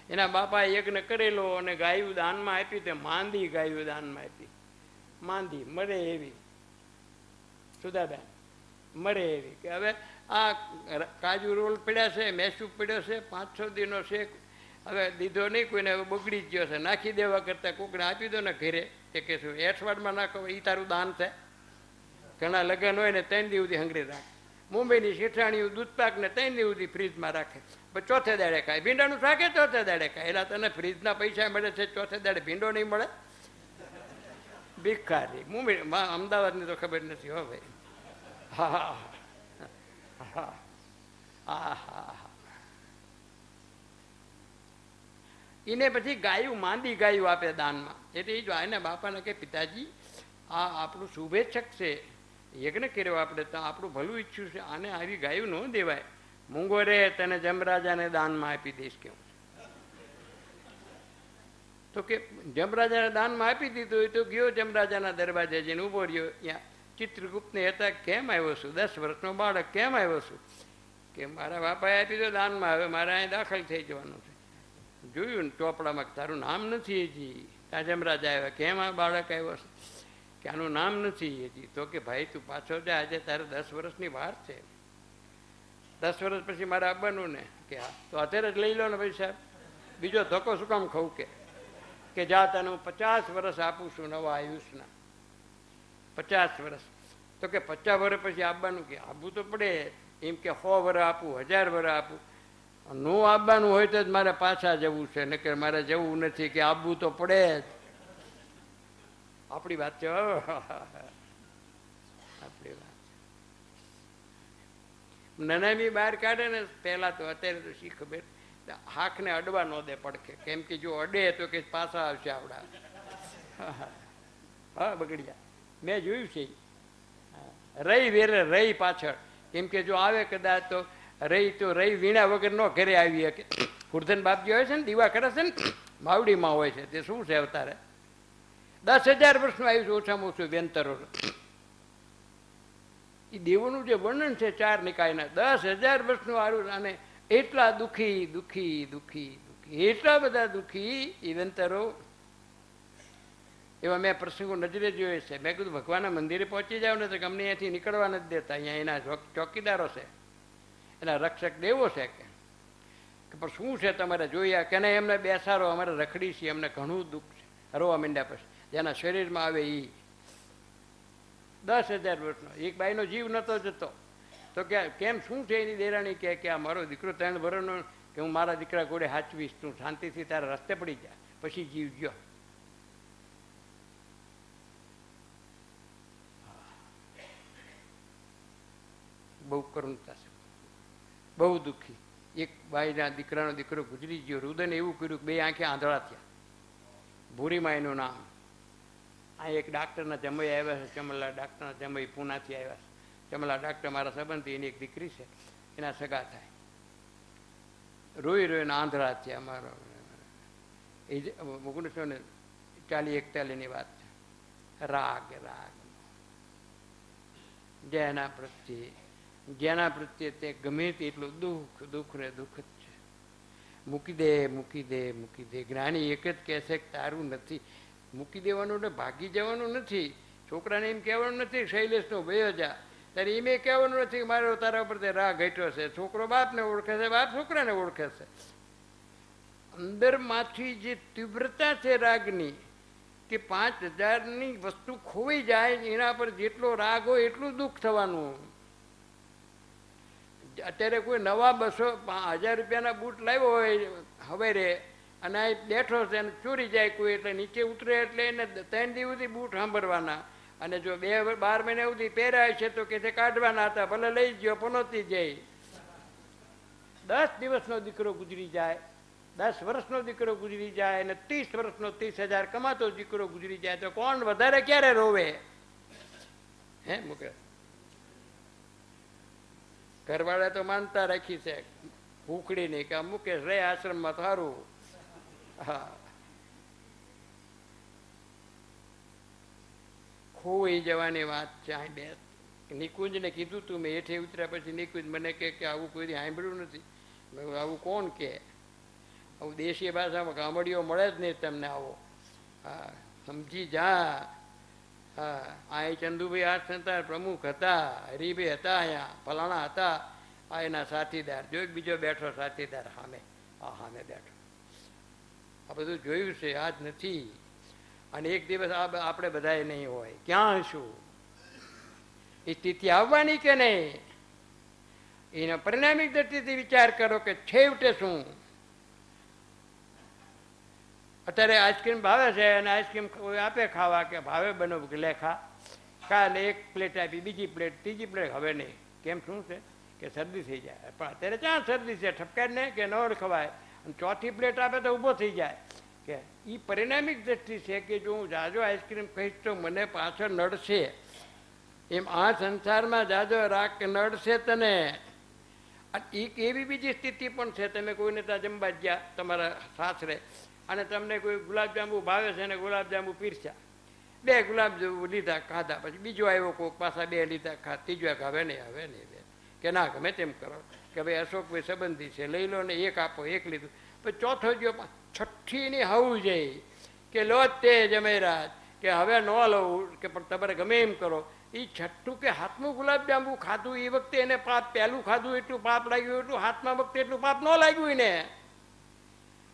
એના બાપાએ યજ્ઞ કરેલો અને ગાયું દાનમાં આપી. તે માંદી ગાયું દાનમાં આપી. માંદી મરે એવી, સુદાબેન મરે એવી કે હવે આ કાજુ રોલ પડ્યા છે, મેસૂ પડ્યો છે, 5-6 દિનનો શેક હવે દીધો નહીં કોઈને, હવે બગડી જ ગયો છે, નાખી દેવા કરતાં કોકને આપી દો ને ઘરે. તે કે શું એઠવાડમાં નાખો, એ તારું દાન છે? ઘણા લગ્ન હોય ને 3 દિવસ સુધી હંગરી રાખે. મુંબઈની શેઠાણીઓ દૂધપાકને 3 દિવસ સુધી ફ્રીજમાં રાખે, પછી ચોથે દાડે ખાય. ભીંડાનું શાકે ચોથે દાડે ખાય. એટલે તને ફ્રીજના પૈસા મળે છે, ચોથે દાડે ભીંડો નહીં મળે? ભિખારી. મુંબઈ અમદાવાદની તો ખબર નથી હો ભાઈ. હા હા હા હા. એને પછી ગાયું, માંદી ગાયું આપે દાનમાં. એટલે એ જો એના બાપાને કે પિતાજી આ આપણું શુભેચ્છક છે, યજ્ઞ કર્યો આપણે તો આપણું ભલું ઈચ્છ્યું છે, આને આવી ગાયું ન દેવાય. મૂંગો રે, તને જમરાજાને દાનમાં આપી દઈશ કે હું. તો કે જમરાજાને દાનમાં આપી દીધું હોય તો ગયો જમરાજાના દરવાજે જઈને ઊભો રહ્યો. ત્યાં ચિત્રગુપ્તને હતા, કેમ આવ્યો છું? 10 વર્ષનો બાળક, કેમ આવ્યો છું? કે મારા બાપાએ આપી દો દાનમાં, હવે મારે અહીં દાખલ થઈ જવાનું છે. જોયું ને ચોપડામાં તારું નામ નથી હજી. ત્યાં જમરાજા આવ્યા, કેમ આ બાળક આવ્યો છે? કે આનું નામ નથી હજી. તો કે ભાઈ તું પાછો જા, આજે તારે 10 વર્ષની વાર છે. 10 વર્ષ પછી મારે આવવાનું ને? કે હા. તો અત્યારે જ લઈ લો ને ભાઈ સાહેબ, બીજો ધક્કો શું કામ ખાવું? કે જા તને હું 50 વર્ષ આપું છું નવા આયુષના. 50 વર્ષ. તો કે 50 વર્ષ પછી આવવાનું? કે આવવું તો પડે. એમ કે 100 વર્ષ આપું, 1000 વર્ષ આપું. નો આવવાનું હોય તો જ મારે પાછા જવું છે, ને કે મારે જવું નથી. કે આવવું તો પડે જ. આપણી વાત છે, આપણી વાત. નનામી બહાર કાઢે ને પહેલા તો, અત્યારે તો શી ખબર, હાકને અડવા ન દે પડખે. કેમ કે જો અડે તો કે પાછા આવશે આવડા. હા બગડ્યા. મેં જોયું છે. રહી વેરે રહી પાછળ. કેમ કે જો આવે કદાચ તો રહી તો રહી વીણા વગર નો ઘરે આવી શકે. કુર્ધન બાપજી હોય છે ને, દીવા કરે છે ને, માવડીમાં હોય છે. તે શું છે અવતારે? 10,000 વર્ષનું આવ્યું છે ઓછામાં ઓછું વેંતરો. એ દેવોનું જે વર્ણન છે 4 નિકાયના, 10,000 વર્ષનું આવ્યું. અને એટલા દુઃખી દુઃખી દુઃખી દુઃખી, એટલા બધા દુઃખી એ વેંતરો. એવા મેં પ્રસંગો નજરે જોયે છે. મેં કીધું ભગવાનના મંદિરે પહોંચી જાવ ને તો ગમે અહીંયાથી નીકળવા નથી દેતા. અહીંયા એના ચોકીદારો છે, એના રક્ષક દેવો છે. કે પણ શું છે તમારે જોયા કે નહીં? એમને બેસારો, અમારે રખડી છીએ, અમને ઘણું દુઃખ છે. રોવા માંડ્યા પછી જેના શરીરમાં આવે એ 10,000 વર્ષનો. એક બાઈનો જીવ નહોતો જતો. તો કે કેમ શું છે? એની દેરાણી કે આ મારો દીકરો 3 વર્ષનો, કે હું મારા દીકરા ઘોડે હાચવીશ, તું શાંતિથી તારા રસ્તે પડી જાય. પછી જીવ ગયો. બહુ કરુણતા છે, બહુ દુઃખી. એક બાઈના દીકરાનો દીકરો ગુજરી ગયો. રુદને એવું કર્યું કે 2 આંખે આંધળા થયા. ભૂરીમાં એનું નામ. આ એક ડાક્ટરના જમાઈ આવ્યા છે, ચમલા ડાક્ટરના જમાઈ પૂનાથી આવ્યા છે. ચમલા ડાક્ટર મારા સંબંધી, એની એક દીકરી છે, એના સગા થાય. રોઈ રોઈને આંધળા થયા. મારો એ 1940-41ની વાત છે. રાગ રાગ જેના પ્રત્યે તે ગમે તેટલું દુઃખ ને દુઃખ જ છે. મૂકી દે મૂકી દે મૂકી દે. જ્ઞાની એક જ કહેશે કે તારું નથી. મૂકી દેવાનું એટલે ભાગી જવાનું નથી. છોકરાને એમ કહેવાનું નથી શૈલેષનો ભયો જા, ત્યારે એમ કહેવાનું નથી મારો તારા ઉપર તે રાગ ઘટ્યો છે. છોકરો બાપને ઓળખે છે, બાપ છોકરાને ઓળખે છે. અંદરમાંથી જે તીવ્રતા છે રાગની, કે 5,000ની વસ્તુ ખોવાઈ જાય, એના પર જેટલો રાગ હોય એટલું દુઃખ થવાનું. અત્યારે કોઈ નવા 200-1000 રૂપિયાના બૂટ લાવ્યો હોય હવે રે, અને આ બેઠો છે અને ચોરી જાય કોઈ, એટલે નીચે ઉતરે એટલે એને 3 દિવસ સુધી બૂટ સાંભળવાના. અને જો 12 મહિના સુધી પહેરાય છે તો કે છે કાઢવાના હતા, ભલે લઈ ગયો પનોતી જાય. 10 દિવસનો દીકરો ગુજરી જાય, 10 વર્ષનો દીકરો ગુજરી જાય, અને 30 વર્ષનો 30,000 કમાતો દીકરો ગુજરી જાય, તો કોણ વધારે ક્યારે રોવે? હે મુકે ઘરવાળા તો માનતા રાખી છે ભૂખડીની કે મુકેશ રે આશ્રમમાં સારું. હા, ખોવાઈ જવાની વાત છે. આ બે નિકુંજને કીધું તું, મેં હેઠે ઉતર્યા પછી નિકુંજ મને કે આવું કોઈ સાંભળ્યું નથી. આવું કોણ કે? આવું દેશી ભાષામાં ગામડીઓ મળે જ નહીં તમને આવો. હા, સમજી જા. હા, આ ચંદુભાઈ આ સંસ્થા પ્રમુખ હતા, હરિભાઈ હતા, અહીંયા ફલાણા હતા, આ એના સાથીદાર. જો એક બીજો બેઠો સાથીદાર સામે, આ સામે બેઠો. આ બધું જોયું છે, આ જ નથી. અને એક દિવસ આપણે બધાએ નહીં હોય. ક્યાં શું એ સ્થિતિ આવવાની કે નહીં, એના પરિણામિક દ્રષ્ટિથી વિચાર કરો કે છેવટે શું. અત્યારે આઈસ્ક્રીમ ભાવે છે, અને આઈસ્ક્રીમ આપે ખાવા કે ભાવે બનાવું કે લે ખા, ને 1 પ્લેટ આપી, બીજી પ્લેટ, ત્રીજી પ્લેટ. હવે નહીં. કેમ શું છે કે શરદી થઈ જાય. પણ અત્યારે ક્યાં શરદી છે? ઠપકાય ને કે ન ખવાય. અને 4થી પ્લેટ આપે તો ઊભો થઈ જાય. કે એ પરિણામિક દ્રષ્ટિ છે કે જો હું જાજો આઈસ્ક્રીમ કહીશ તો મને પાછળ નડશે. એમ આ સંસારમાં જાજો રાગ નડશે તને. અને એક એવી બીજી સ્થિતિ પણ છે, તમે કોઈને ત્યાં જમવા ગયા તમારા સાસરે, અને તમને કોઈ ગુલાબજાંબુ ભાવે છે, અને ગુલાબજાંબુ પીરસ્યા. 2 ગુલાબજાંબુ લીધા, ખાધા. પછી બીજો આવ્યો કોઈક, પાછા 2 લીધા, ત્રીજો હવે નહીં હવે નહીં. કે ના ગમે તેમ કરો, કે ભાઈ અશોકભાઈ સંબંધી છે, લઈ લો ને 1 આપો. 1 લીધું. પછી ચોથો ગયો, 6ઠ્ઠીની હોવું જોઈએ કે લો જ તે જમેરાજ, કે હવે ન લઉં, કે પણ તમારે ગમે એમ કરો. એ 6ઠ્ઠું કે 7મું ગુલાબજાંબુ ખાધું એ વખતે એને પાપ, પહેલું ખાધું એટલું પાપ લાગ્યું, એટલું 7મા વખતે એટલું પાપ ન લાગ્યું એને.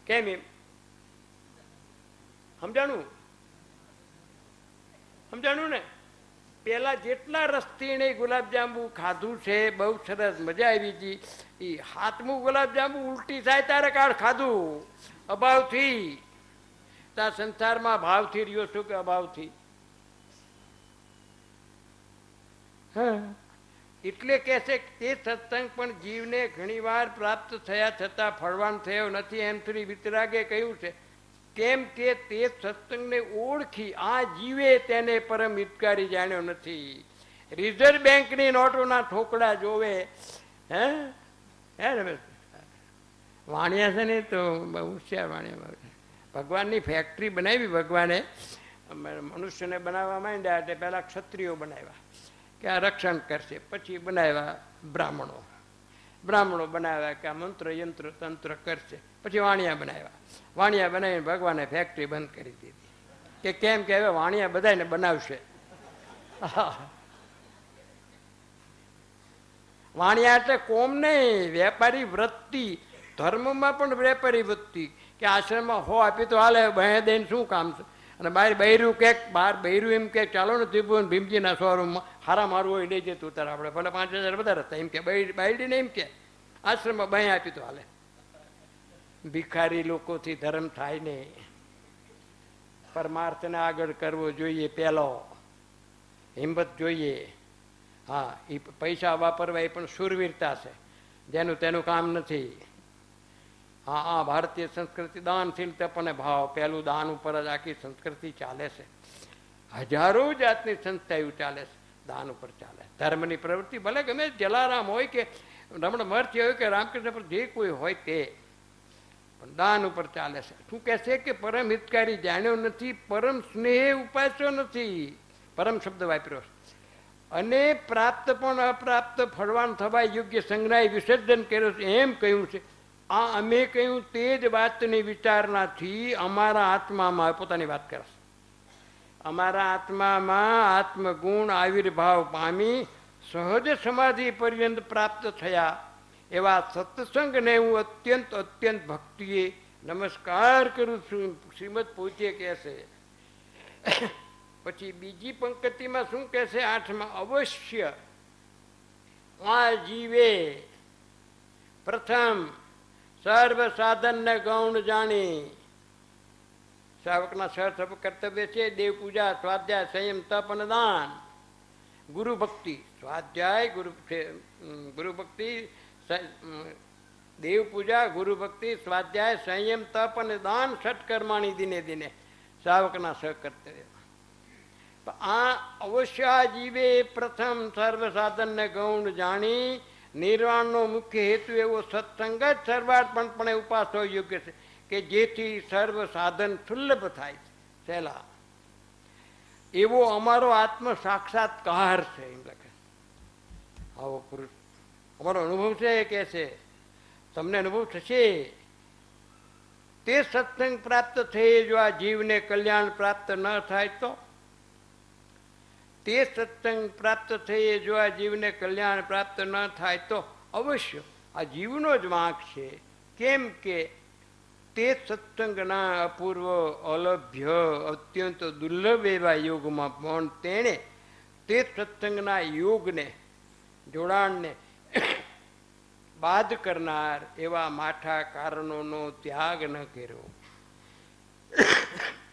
કેમ એમ? સમજાણું ને? પેલા જેટલા રસથી ને ગુલાબજાંબુ ખાધું છે, બહુ સરસ મજા આવી હતી. એ 7મું ગુલાબજાંબુ ઉલટી થાય ત્યારે કાળ ખાધું અભાવથી. તાર સંસારમાં ભાવથી રહ્યો છું કે અભાવથી? એટલે કે છે તે સત્સંગ પણ જીવને ઘણી વાર પ્રાપ્ત થયા છતાં ફળવાન થયો નથી. એમ શ્રી વિતરાગે કહ્યું છે. કેમ કે તે સત્સંગને ઓળખી આ જીવે તેને પરમ હિતકારી જાણ્યો નથી. રિઝર્વ બેંકની નોટોના ઠોકડા જોવે. હે રમેશ વાણિયા છે ને, તો બહુ હોશિયાર વાણિયા. ભગવાનની ફેક્ટરી બનાવી ભગવાને, મનુષ્યને બનાવવા માંડ્યા એટલે પહેલાં ક્ષત્રિયો બનાવ્યા કે આ રક્ષણ કરશે. પછી બનાવ્યા બ્રાહ્મણો બનાવ્યા કે આ મંત્ર યંત્ર તંત્ર કરશે. પછી વાણિયા બનાવીને ભગવાને ફેક્ટરી બંધ કરી દીધી. કે કેમ કે હવે વાણિયા બધાને બનાવશે. વાણિયા એટલે કોમ નહીં, વેપારી વૃત્તિ. ધર્મમાં પણ વેપારી વૃત્તિ, કે આશ્રમમાં આપી તો હાલે, ભણે દઈને શું કામ છે. અને બહાર બૈરું એમ કે ચાલો ને ત્રિભુવન ભીમજીના શોરૂમમાં હારા મારવું હોય લઈ જતું તારે આપણે ભલે 5,000 વધારે હતા એમ કે બાયડીને એમ કે આશ્રમમાં બાઈ આપી તો હાલે. ભિખારી લોકોથી ધર્મ થાય નહીં. પરમાર્થને આગળ કરવો જોઈએ, પહેલો હિંમત જોઈએ. હા, એ પૈસા વાપરવા એ પણ શૂરવીરતા છે, જેનું તેનું કામ નથી. હા, ભારતીય સંસ્કૃતિ દાનશીલ તપ અને ભાવ, પહેલું દાન ઉપર જ આખી સંસ્કૃતિ ચાલે છે. હજારો જાતની સંસ્થાઓ ચાલે છે, દાન ઉપર ચાલે. ધર્મની પ્રવૃત્તિ ભલે ગમે જલારામ હોય કે રમણ મહર્ષિ હોય કે રામકૃષ્ણ પર જે કોઈ હોય તે, પણ દાન ઉપર ચાલે છે. શું કહે છે કે પરમ હિતકારી જાણ્યો નથી, પરમ સ્નેહે ઉપાસ્યો નથી. પરમ શબ્દ વાપર્યો છે. અને પ્રાપ્ત પણ અપ્રાપ્ત ફળવાન થવા યોગ્ય સંગ્રહ વિસર્જન કર્યો છે એમ કહ્યું છે. આ અમે કહ્યું તે જ વાતની વિચારણાથી અમારા આત્મામાં, પોતાની વાત કરે છે, અમારા આત્મામાં આત્મગુણ આવિર્ભાવ પામી સહજ સમાધિ પર્યંત પ્રાપ્ત થયા એવા સત્સંગને હું અત્યંત અત્યંત ભક્તિએ નમસ્કાર કરું છું. શ્રીમદ પૂછે કહે છે. પછી બીજી પંક્તિમાં શું કહે છે? 8માં, અવશ્ય આ જીવે પ્રથમ સર્વ સાધનને ગૌણ જાણી. શ્રાવકના સર્વ કર્તવ્ય છે દેવ પૂજા, સ્વાધ્યાય, સંયમ, તપ અને દાન. ગુરુ ભક્તિ, સ્વાધ્યાય, ગુરુ ભક્તિ, દેવ પૂજા, ગુરુ ભક્તિ, સ્વાધ્યાય, સંયમ, તપ અને દાન, ષટકર્માણી દિને દિને શ્રાવકના સહકર્તવ્ય. આ અવશ્ય જીવે પ્રથમ સર્વ સાધનને ગૌણ જાણી નિર્વાણનો મુખ્ય હેતુ એવો સત્સંગ જ સર્વાર્પણપણે ઉપાસો યોગ્ય છે કે જેથી સર્વ સાધન સુલભ થાય છે. સહેલા એવો અમારો આત્મ સાક્ષાત્કાર છે એમ લખે. આવો પુરુષ અમારો અનુભવ છે કે છે, તમને અનુભવ થશે. તે સત્સંગ પ્રાપ્ત થઈ જો આ જીવને કલ્યાણ પ્રાપ્ત ન થાય તો, તે સત્સંગ પ્રાપ્ત થઈએ જો આ જીવને કલ્યાણ પ્રાપ્ત ન થાય તો અવશ્ય આ જીવનો જ વાંક છે. કેમ કે તે સત્સંગના અપૂર્વ, અલભ્ય, અત્યંત દુર્લભ એવા યોગમાં પણ તેણે તે સત્સંગના યોગને, જોડાણને બાદ કરનાર એવા માઠા કારણોનો ત્યાગ ન કર્યો.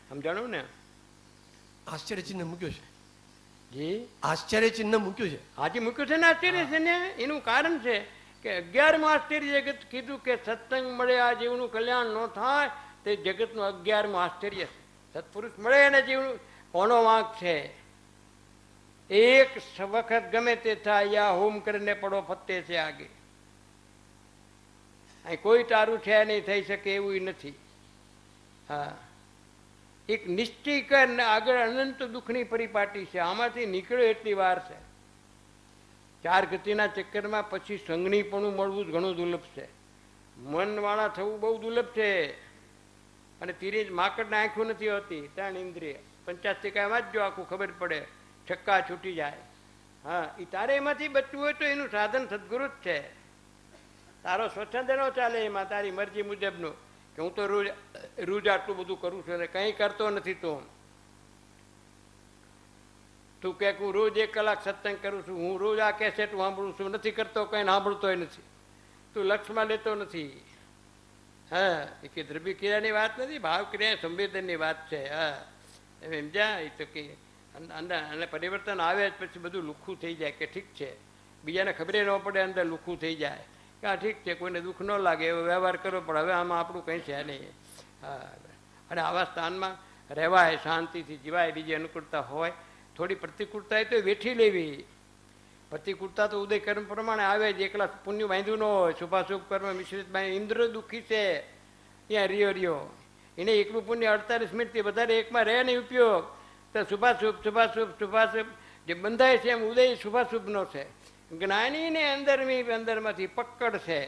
સમજાણું ને? આશ્ચર્ય ચિહ્ન મૂક્યું છે. જી, આશ્ચર્ય ચિહ્ન મૂક્યું છે. આજે મૂક્યું છે ને આશ્ચર્ય છે ને. એનું કારણ છે કે 11મું આશ્ચર્ય જગત કીધું કે સત્સંગ મળે આ જીવનું કલ્યાણ ન થાય, તે જગતનું 11મું આશ્ચર્ય છે. સત્પુરુષ મળે અને જીવનું કોનો વાંક છે? એક વખત ગમે તે થાય યા હોમ કરીને પડો ફતે છે આગે. અહીં કોઈ તારું છે નહીં, થઈ શકે એવું નથી. હા, એક નિશ્ચય કર ને આગળ અનંત દુઃખની પરિપાટી છે. આમાંથી નીકળ્યો એટલી વાર છે. 4 ગતિના ચક્કરમાં પછી સંગણીપણું મળવું જ ઘણું દુર્લભ છે. મનવાળા થવું બહુ દુર્લભ છે. અને તીરી માકડને આંખું નથી હોતી, 3 ઇન્દ્રિય 50 વાંચજો આખું ખબર પડે, છક્કા છૂટી જાય. હા, એ તારે એમાંથી બચવું હોય તો એનું સાધન સદગુરુ જ છે. તારો સ્વચ્છંદ ન ચાલે એમાં, તારી મરજી મુજબનું કે હું તો રોજ આટલું બધું કરું છું અને કંઈ કરતો નથી. તું કે હું રોજ 1 કલાક સત્સંગ કરું છું, હું રોજ આ કેસેટ સાંભળું છું, નથી કરતો, કંઈ સાંભળતોય નથી, તું લક્ષમાં લેતો નથી. હા, એ કે દ્રવ્ય ક્રિયાની વાત નથી, ભાવ ક્રિયા સંવેદનની વાત છે. હા, એમ જા. એ તો કે અને પરિવર્તન આવે પછી બધું લુખ્ખું થઈ જાય કે ઠીક છે, બીજાને ખબરે ન પડે, અંદર લુખ્ખું થઈ જાય કે આ ઠીક છે, કોઈને દુઃખ ન લાગે એવો વ્યવહાર કરવો, પણ હવે આમાં આપણું કંઈ છે નહીં. હા, અને આવા સ્થાનમાં રહેવાય, શાંતિથી જીવાય. બીજી અનુકૂળતા હોય, થોડી પ્રતિકૂળતા હોય તો વેઠી લેવી. પ્રતિકૂળતા તો ઉદય કર્મ પ્રમાણે આવે જ, એકલા પુણ્ય બાંધ્યું ન હોય. શુભાશુભ કર્મ મિશ્રિત બાંધ. ઇન્દ્ર દુઃખી છે ત્યાં રહ્યો એને એકલું પુણ્ય 48 મિનિટથી વધારે એકમાં રહે નહીં ઉપયોગ. તો શુભાશુભ શુભાશુભ શુભાશુભ જે બંધાય છે એમ ઉદય શુભાશુભનો છે. જ્ઞાનીને અંદરમાંથી પકડ છે.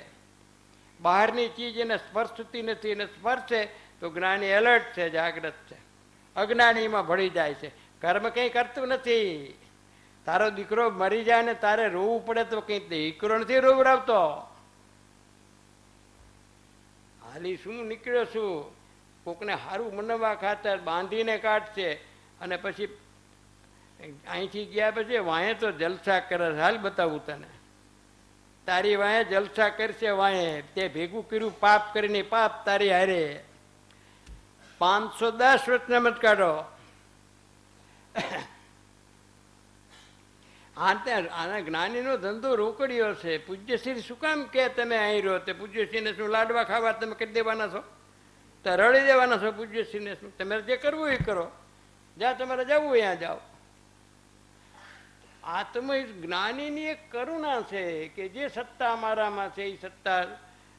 બહારની ચીજ એને સ્પર્શતી નથી, એને સ્પર્શે તો જ્ઞાની એલર્ટ છે, જાગ્રત છે. અજ્ઞાનીમાં ભળી જાય છે. કર્મ કંઈ કરતું નથી. તારો દીકરો મરી જાય ને તારે રોવું પડે તો કંઈ દીકરો નથી રોવડાવતો. હાલી શું નીકળ્યો છું, કોકને સારું મનવા ખાતર બાંધીને કાઢશે અને પછી અહીંથી ગયા પછી વાંહે તો જલસા કરે. હાલ બતાવું તને, તારી વાંહે જલસા કરશે. વાંહે તે ભેગું કર્યું પાપ કરીને, પાપ તારી હારે 510 વચનામત કાઢો. આના જ્ઞાનીનો ધંધો રોકડીયો છે. પૂજ્યશ્રી શું કામ કે તમે અહીં રહો? તે પૂજ્યશ્રીને શું લાડવા ખાવા તમે કરી દેવાના છો? તો રડી દેવાના છો પૂજ્યશ્રીને? શું તમારે જે કરવું એ કરો, જ્યાં તમારે જવું ત્યાં જાઓ. આત્મ જ્ઞાનીની એક કરુણા છે કે જે સત્તા મારામાં છે એ સત્તા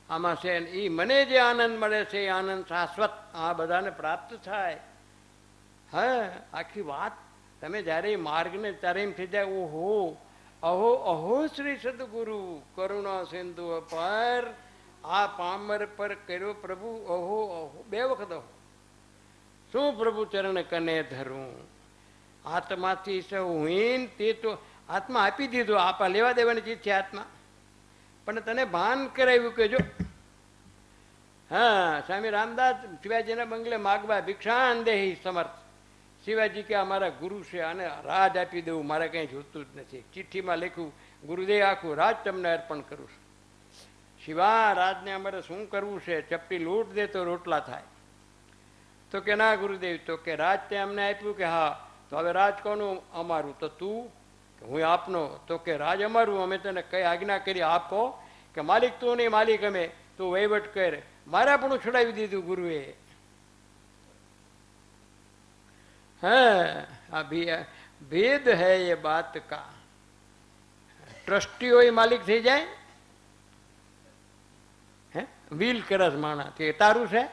આમાં છે, એ મને જે આનંદ મળે છે એ આનંદ શાશ્વત આ બધાને પ્રાપ્ત થાય. હા, આખી વાત તમે જ્યારે માર્ગને ત્યારે એમ થઈ જાય, ઓહો અહો અહો શ્રી સદગુરુ કરુણા સિંધુ પર આ પામર પર કર્યો પ્રભુ અહો અહો. 2 વખત અહો. શું પ્રભુ ચરણ કને ધરું? આત્માથી સહીન તે તો આત્મા આપી દીધો. આપા લેવા દેવાની ચીજ છે આત્મા. પણ તને ભાન કરાવ્યું કે જો હા સ્વામી રામદાસ શિવાજીના બંગલે માગવા ભિક્ષાન દેહી સમર્થ. શિવાજી કે અમારા ગુરુ છે અને રાજ આપી દેવું મારે કંઈ જોતું જ નથી. ચિઠ્ઠીમાં લખ્યું ગુરુદેવ આખું રાજ તમને અર્પણ કરું છું. શિવા રાજને અમારે શું કરવું છે? ચપટી લૂંટ દે તો રોટલા થાય. તો કે ના ગુરુદેવ, તો કે રાજ તે અમને આપ્યું કે હા, તો હવે રાજ કોનું? અમારું. તો તું? હું આપનો. તો કે રાજ અમારું, અમે તને કઈ આજ્ઞા કરી આપો? કે માલિક તું નહીં, માલિક અમે, તું વહીવટ કર. મારા પણ છોડાવી દીધું ગુરુએ. હા, ભેદ હૈ એ બાત કા. ટ્રસ્ટીઓ માલિક થઈ જાય. હે વીલ કરસ માણા કે તારું છે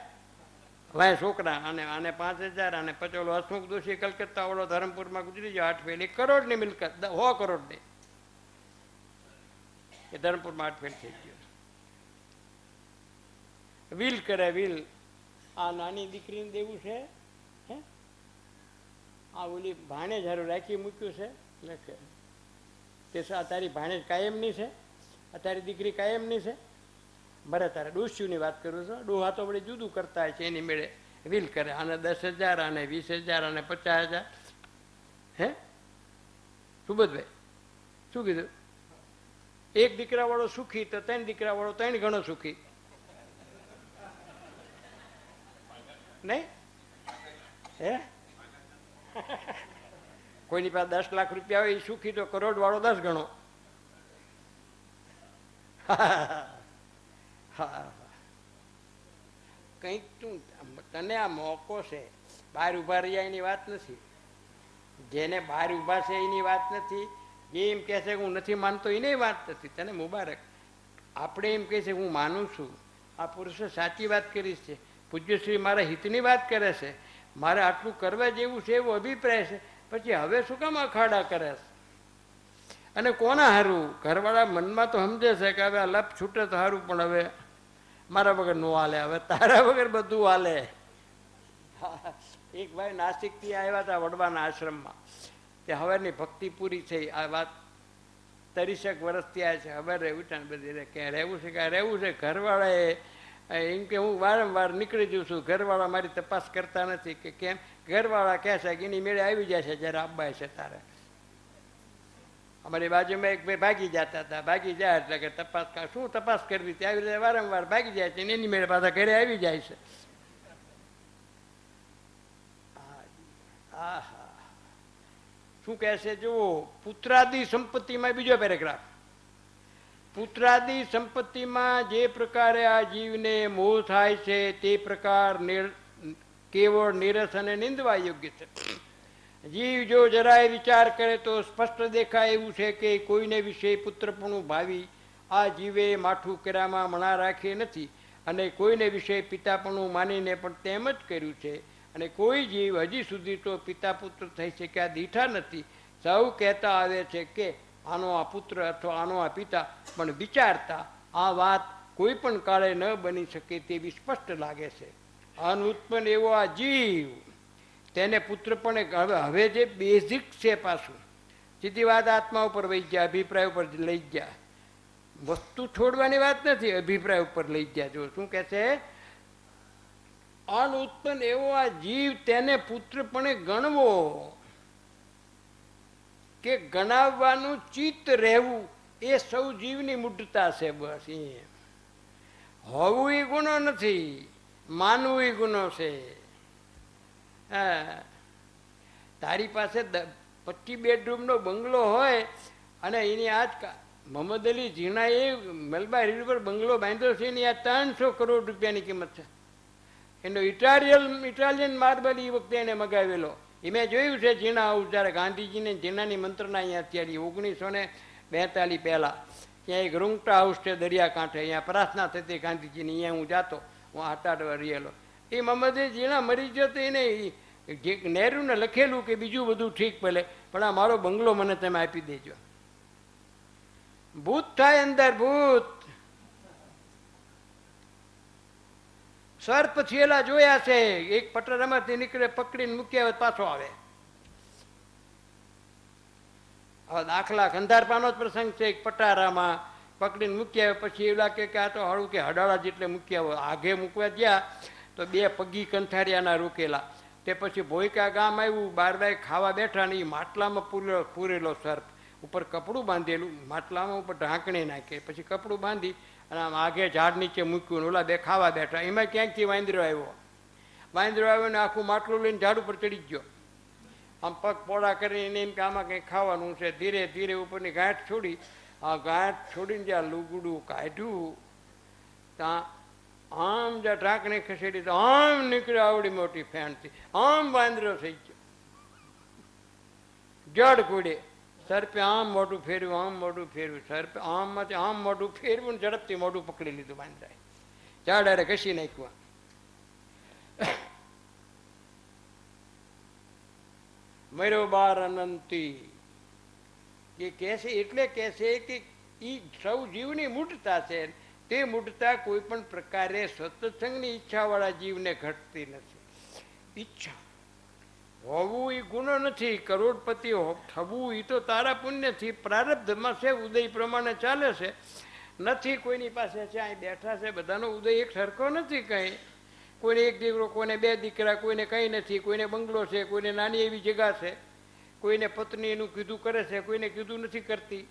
વાય છોકરા, આને 5,000, અને પચોલો હસમુખ દોશી કલકત્તા વાળો ધરમપુરમાં ગુજરી ગયો 8 ફેલ, 1 કરોડની મિલકત, 100 કરોડની એ ધરમપુરમાં 8 ફેલ થઈ ગયો. વીલ કરે વીલ. આ નાની દીકરીને દેવું છે, હે આ ઓલી ભાણેજ હારું રાખી મૂક્યું છે લખે તે તારી ભાણેજ કાયમની છે, આ તારી દીકરી કાયમની છે. મારે તારે ડોસ્યુની વાત કરું છું. ડોહા તો વળી જુદું કરતા હોય છે, એની મેળે વીલ કરે. આને 10,000, આને 20,000, આને 50,000. હે સુબોધભાઈ શું કીધું? 1 દીકરા વાળો સુખી તો 3 દીકરા વાળો 3 ગણો સુખી નહીં? હે કોઈની પાસે 10 લાખ રૂપિયા હોય એ સુખી, તો કરોડ વાળો 10 ગણો. હા, કંઈક તું તને આ મોકો છે. બહાર ઉભા રહ્યા એની વાત નથી, જેને બહાર ઉભા છે એની વાત નથી, જે એમ કહે છે હું નથી માનતો એની વાત નથી. તને મુબારક. આપણે એમ કહે છે હું માનું છું. આ પુરુષે સાચી વાત કરી છે. પૂજ્યશ્રી મારા હિતની વાત કરે છે, મારે આટલું કરવા જેવું છે એવો અભિપ્રાય છે. પછી હવે શું કામ અખાડા કરે છે? અને કોના હારું? ઘરવાળા મનમાં તો સમજે છે કે હવે આ લપ છૂટે તો સારું, પણ હવે મારા વગર નો હાલે, હવે તારા વગર બધું હાલે. એક ભાઈ નાસિકથી આવ્યા હતા વડવાના આશ્રમમાં. તે હવેની ભક્તિ પૂરી થઈ. આ વાત 30 વર્ષથી આ છે. હવે રહેવું છે બધી કે રહેવું છે કે રહેવું છે. ઘરવાળાએ એમ કે હું વારંવાર નીકળી જઉં છું, ઘરવાળા મારી તપાસ કરતા નથી. કે કેમ? ઘરવાળા કહે છે કે એની મેળે આવી જાય છે જ્યારે આબાય છે તારે. અમારી બાજુમાં એક ભાઈ ભાગી જતા હતા. ભાગી જાય એટલે કે તપાસ શું તપાસ કરવી? તે આવી રીતે વારંવાર ભાગી જાય છે, એની મેળે પાછા ઘરે આવી જાય છે. હા, શું કહે છે જુઓ, પુત્રાદિ સંપત્તિમાં બીજો પેરેગ્રાફ. પુત્રાદિ સંપત્તિમાં જે પ્રકારે આ જીવને મોહ થાય છે તે પ્રકાર કેવળ નીરસ અને નિંદવા યોગ્ય છે. જીવ જો જરાય વિચાર કરે તો સ્પષ્ટ દેખાય એવું છે કે કોઈને વિશે પુત્રપણું ભાવી આ જીવે માઠું કર્યામાં મણા રાખી નથી, અને કોઈને વિશે પિતાપણું માનીને પણ તેમ જ કર્યું છે. અને કોઈ જીવ હજી સુધી તો પિતા પુત્ર થઈ શક્યા દીઠા નથી. સૌ કહેતા આવે છે કે આનો આ પુત્ર અથવા આનો આ પિતા, પણ વિચારતા આ વાત કોઈ પણ કાળે ન બની શકે તેવી સ્પષ્ટ લાગે છે. અનુત્પન્ન એવો આ જીવ, તેને પુત્ર પણ હવે જે બેઝિક છે પાછું સીધી વાત આત્મા ઉપર વહી ગયા, અભિપ્રાય ઉપર લઈ ગયા. વસ્તુ છોડવાની વાત નથી, અભિપ્રાય ઉપર લઈ ગયા. જો શું કહે છે, અન ઉત્પન્ન એવો આ જીવ તેને પુત્રપણે ગણવો કે ગણાવવાનું ચિત્ત રહેવું એ સૌ જીવની મૂઢતા છે. બસ એ હોવું એ ગુનો નથી, માનવું એ ગુનો છે. હા, તારી પાસે 25 બેડરૂમનો બંગલો હોય અને એની આજ મોહમ્મદ અલી ઝીણાએ મલબા હિલ પર બંગલો બાંધ્યો છે એની આ 300 કરોડ રૂપિયાની કિંમત છે. એનો ઇટાલિયન માર્બલ એ વખતે એને મગાવેલો. એ મેં જોયું છે ઝીણા હાઉસ, જ્યારે ગાંધીજીને ઝીણાની મંત્રણા અહીંયા અત્યારે 1942 પહેલાં ત્યાં એક રૂંગટા હાઉસ છે દરિયાકાંઠે, અહીંયા પ્રાર્થના થતી ગાંધીજીની, અહીંયા હું જાતો, હું 8 રહેલો. એ મોહમ્મદ ઝીણા મરી ગયો તો એને નહેરુને લખેલું કે બીજું બધું ઠીક ભલે પણ આ મારો બંગલો મને તમે આપી દેજો. ભૂત થાય અંદર ભૂત. સર્પ થયેલા જોયા છે, એક પટરામાંથી નીકળે પકડીને મૂક્યા પાછો આવે. હવે દાખલા ગંધારપાનો જ પ્રસંગ છે, એક પટારામાં પકડીને મૂક્યા પછી એવું લાગે કે આ તો હળું કે હડાળા જેટલે મૂક્યા હોય. આગે મૂકવા ગયા તો 2 પગી કંથારિયાના રોકેલા. તે પછી ભોયકા ગામ આવ્યું, 12 ખાવા બેઠા ને એ માટલામાં પૂરેલો સર્પ, ઉપર કપડું બાંધેલું, માટલામાં ઉપર ઢાંકણી નાખે, પછી કપડું બાંધી અને આમ આગે ઝાડ નીચે મૂક્યું. ઓલા 2 ખાવા બેઠા, એમાં ક્યાંકથી વાંદરો આવ્યો ને આખું માટલું લઈને ઝાડ ઉપર ચડી ગયો. આમ પગ પોળા કરીને એમ કે આમાં કંઈક ખાવાનું છે. ધીરે ધીરે ઉપરની ગાંઠ છોડી, આ ગાંઠ છોડીને જ્યાં લુગડું કાઢ્યું ત્યાં આમ જ્યાં ઢાંકણી ખસેડી તો આમ નીકળ્યો આવડી મોટી ફેણથી, આમ વાંદરો થઈ ગયો. જડ કુડે સર્પે આમ મોઢું ફેરવ્યું, આમ મોઢું ફેરવ્યું, સર્પે આમમાંથી આમ મોઢું ફેરવ્યું ને ઝડપથી મોઢું પકડી લીધું વાંદરાએ. ઝાડારે ઘસી નાખ્યું. મર્યો બાર અનંતી એ કહેશે, એટલે કહેશે કે એ સૌ જીવની મૂઢતા છે. તે મૂઢતા કોઈ પણ પ્રકારે સત્સંગની ઈચ્છાવાળા જીવને ઘટતી નથી. ઈચ્છા હોવું એ ગુનો નથી, કરોડપતિ થવું એ તો તારા પુણ્યથી પ્રારબ્ધમાં છે, ઉદય પ્રમાણે ચાલે છે. નથી કોઈની પાસે છે, અહીં બેઠા છે બધાનો ઉદય એક સરખો નથી. કંઈ કોઈને 1 દીકરો, કોઈને 2 દીકરા, કોઈને કંઈ નથી, કોઈને બંગલો છે, કોઈને નાની એવી જગ્યા છે, કોઈને પત્ની એનું કીધું કરે છે, કોઈને કીધું નથી કરતી,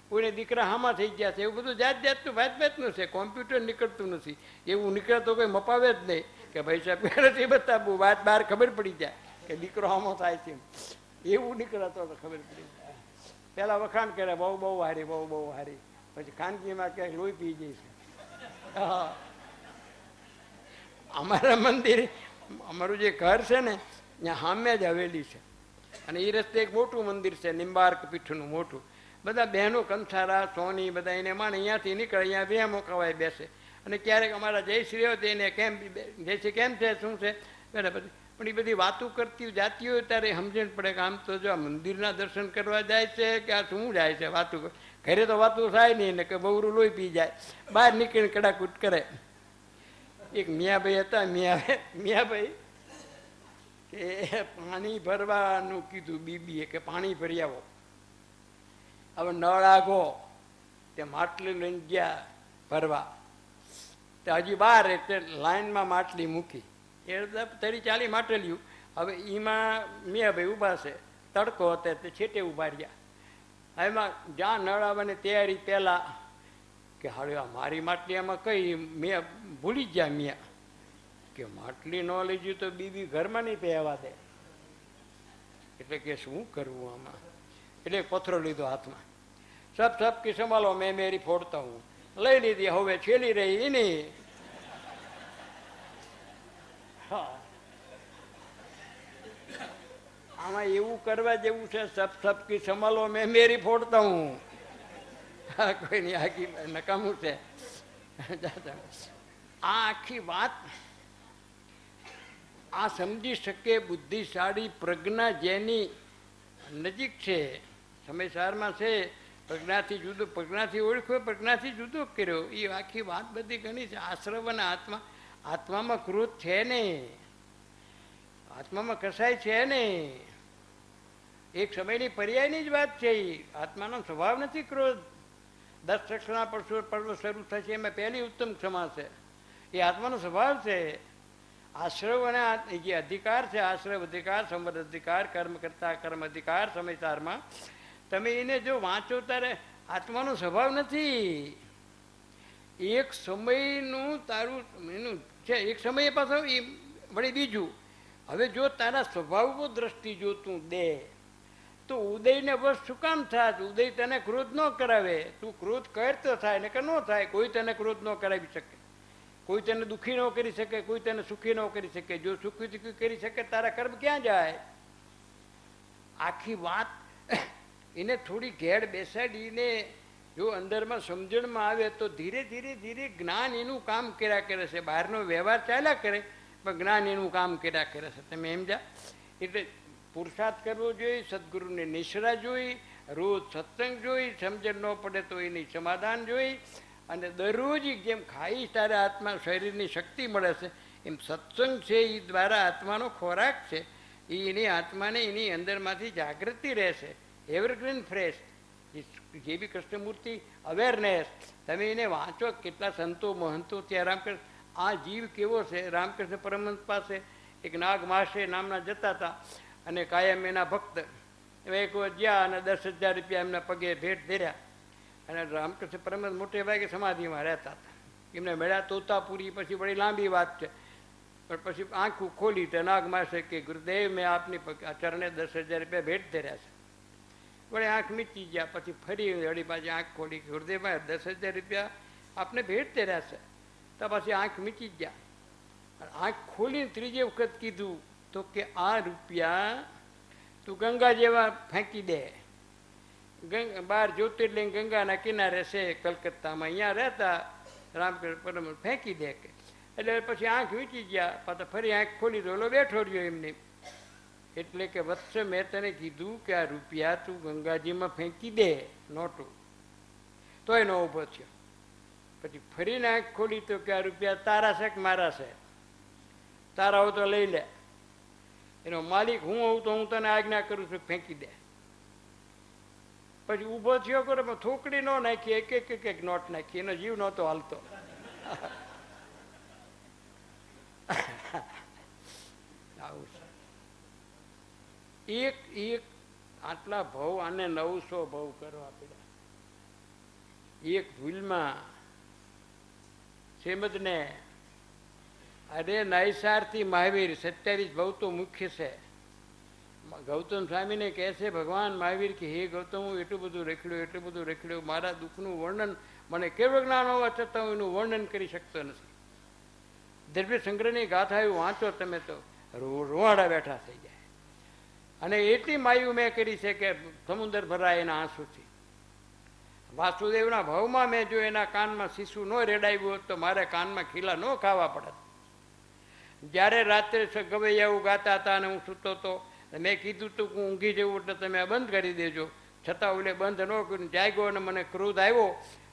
કોઈને દીકરા હામાં થઈ ગયા છે. એવું બધું જાતનું ભાતનું છે. કોમ્પ્યુટર નીકળતું નથી. એવું નીકળે તો કોઈ મપાવે જ નહીં કે ભાઈ સાહેબ નથી બતાવવું, વાત બહાર ખબર પડી જાય કે દીકરો હામો થાય છે. એવું નીકળે તો ખબર પડી જાય. પહેલાં વખાણ કરે બહુ હારી, બહુ હારી, પછી ખાનગીમાં ક્યાંક લોહી પી જાય છે. હા, અમારા મંદિર, અમારું જે ઘર છે ને ત્યાં સામે જ હવેલી છે અને એ રસ્તે એક મોટું મંદિર છે, નિંબાર્ક પીઠનું મોટું. બધા બહેનો કંસારા સોની બધા એને માને અહીંયાથી નીકળે, અહીંયા વ્યામો કવાય બેસે. અને ક્યારેક અમારા જયશ્રી હોય તો એને કેમ જયશ્રી કેમ છે, શું છે, બરાબર. પણ એ બધી વાતો કરતી જાતી હોય ત્યારે સમજણ પડે કે આમ તો જો આ મંદિરના દર્શન કરવા જાય છે કે આ શું જાય છે. વાતું ઘરે તો વાતું થાય નહીં ને કે બહુરું લોહી પી જાય, બહાર નીકળીને કડાકૂટ કરે. એક મિયાભાઈ હતા, મિયાભાઈ કે પાણી ભરવાનું કીધું બીબીએ કે પાણી ભરી આવો. હવે નળ આગો તે માટલી લઈને ગયા ભરવા, તે હજી બહાર એટલે લાઈનમાં માટલી મૂકી, એ 30-40 માટલીયું. હવે એમાં મિયાભાઈ ઊભા છે, તડકો હતો તે છેટે ઊભા રહ્યા. એમાં જ્યાં નળ આવવાની તૈયારી પહેલાં કે હવે મારી માટલી આમાં કઈ મેં ભૂલી ગયા મિયા કે માટલી ન લઈ ગયું તો બીબી ઘરમાં નહીં પહેવા દે. એટલે કે શું કરવું આમાં? એટલે પથરો લીધો હાથમાં, સબ કે સંભાળો મેં મેરી ફોડતા હું, લઈ લીધી. હવે છેલી રહી એની. હા, આમાં એવું કરવા જેવું છે, સબ કી સંભાળો મેં મેરી ફોડતા હું. હા, કોઈની આખી નકામું છે. આ આખી વાત આ સમજી શકે બુદ્ધિશાળી પ્રજ્ઞા જેની નજીક છે, સમયસારમાં છે, પ્રજ્ઞાથી જુદો, પ્રજ્ઞાથી ઓળખ્યો, પ્રજ્ઞાથી જુદો કર્યો. એ આખી વાત બધી ઘણી છે. આશ્રવ અને આત્મામાં ક્રોધ છે ને, આત્મામાં કસાય છે ને. એક સમયની પર્યાયની જ વાત છે. આત્માનો સ્વભાવ નથી ક્રોધ. 10 ચક્ષણા પર્વ શરૂ થશે એમાં પહેલી ઉત્તમ ક્ષમા છે. એ આત્માનો સ્વભાવ છે. આશ્રવ અને જે અધિકાર છે, આશ્રવ અધિકાર, સંવદ અધિકાર, કર્મ કરતા કર્મ અધિકાર, સમયસારમાં તમે એને જો વાંચો ત્યારે આત્માનો સ્વભાવ નથી. એક સમયનું તારું એનું છે, એક સમયે પાછું એ વળી બીજું. હવે જો તારા સ્વભાવ પર દ્રષ્ટિ જો તું દે તો ઉદયને બસ શું કામ થાય? ઉદય તને ક્રોધ ન કરાવે. તું ક્રોધ કર તો થાય ને કે ન થાય. કોઈ તને ક્રોધ ન કરાવી શકે, કોઈ તને દુઃખી ન કરી શકે, કોઈ તને સુખી ન કરી શકે. જો સુખી દુઃખી કરી શકે તારા કર્મ ક્યાં જાય? આખી વાત એને થોડી ઘેડ બેસાડીને જો અંદરમાં સમજણમાં આવે તો ધીરે ધીરે ધીરે જ્ઞાન એનું કામ કર્યા કરે છે. બહારનો વ્યવહાર ચાલ્યા કરે પણ જ્ઞાન એનું કામ કર્યા કરે છે. તમે એમ જા એટલે પુરુષાર્થ કરવો જોઈએ, સદગુરુની નિશ્રા જોઈ, રોજ સત્સંગ જોઈ, સમજણ ન પડે તો એની સમાધાન જોઈ, અને દરરોજ જેમ ખાઈ તારે આત્મા શરીરની શક્તિ મળે છે એમ સત્સંગ છે એ દ્વારા આત્માનો ખોરાક છે એ એની આત્માને એની અંદરમાંથી જાગૃતિ રહેશે. એવરગ્રીન ફ્રેશ જે બી કૃષ્ણમૂર્તિ અવેરનેસ તમે એને વાંચો. કેટલા સંતો મહંતો ત્યાં રામકૃષ્ણ આ જીવ કેવો છે. રામકૃષ્ણ પરમહંસ પાસે એક નાગ માસે નામના જતા હતા અને કાયમ એના ભક્ત એક ગયા અને 10,000 રૂપિયા એમના પગે ભેટ ધર્યા. અને રામકૃષ્ણ પરમહંસ મોટે ભાગે સમાધિમાં રહેતા હતા. એમને મળ્યા તોતાપુરી. પછી બડી લાંબી વાત છે પણ પછી આંખું ખોલી તો નાગ માસે કે ગુરુદેવ મેં આપની ચરણે 10,000 રૂપિયા ભેટ ધર્યા છે. વળી આંખ મીચી ગયા. પછી ફરી વળી પાછી આંખ ખોલી, ગુરુદેવમાં 10,000 રૂપિયા આપને ભેટ ધર્યા છે. તો પછી આંખ મીચી ગયા. આંખ ખોલીને ત્રીજી વખત કીધું તો કે આ રૂપિયા તું ગંગા જેવા ફેંકી દે. બાર જ્યોતિર્લિંગ ગંગાના કિનારે છે કલકત્તામાં, અહીંયા રહેતા રામકૃષ્ણ પરમહંસ, ફેંકી દે કે. એટલે પછી આંખ વીંચી ગયા. પાછા ફરી આંખ ખોલી તો ઓલો બેઠો રહ્યો એમની. એટલે કે વત્સ મેં તને કીધું કે આ રૂપિયા તું ગંગાજીમાં ફેંકી દે નોટું, તોય ન ઊભો થયો. પછી ફરીને આંખ ખોલી તો કે આ રૂપિયા તારા છે કે મારા છે? તારા હો તો લઈ લે, એનો માલિક હું હોઉં તો હું તને આજ્ઞા કરું છું ફેંકી દે. પછી ઊભો થયો કરો પણ થોકડી ન નાખી, એક એક એક નોટ નાખી. એનો જીવ નહોતો હાલતો. આવું છે. એક એક આટલા ભાવ આને 900 ભાવ કરવા પડ્યા. એક ભૂલમાં શ્રીમદને અરે નૈસારથી મહાવીર 27 ભાવ તો મુખ્ય છે. ગૌતમ સ્વામીને કહે છે ભગવાન મહાવીર કે હે ગૌતમ, હું એટલું બધું રેખડ્યું, મારા દુઃખનું વર્ણન મને કેવળ જ્ઞાન હોવા છતાં હું એનું વર્ણન કરી શકતો નથી. દ્રવ્ય સંગ્રહની ગાથા વાંચો તમે તો રોવાડા બેઠા થઈ જાય. અને એટલી માયુ મેં કરી છે કે સમુદ્ર ભરાય એના આંસુથી. વાસુદેવના ભાવમાં મેં જો એના કાનમાં શીશુ ન રેડાવ્યું હોત તો મારે કાનમાં ખીલા ન ખાવા પડત. જ્યારે રાત્રે ગવૈયાઓ ગાતા હતા અને હું સૂતો હતો, મેં કીધું તું હું ઊંઘી જવું એટલે તમે આ બંધ કરી દેજો. છતાં ઓલે બંધ ન કર્યું. જાગ્યો અને મને ક્રોધ આવ્યો.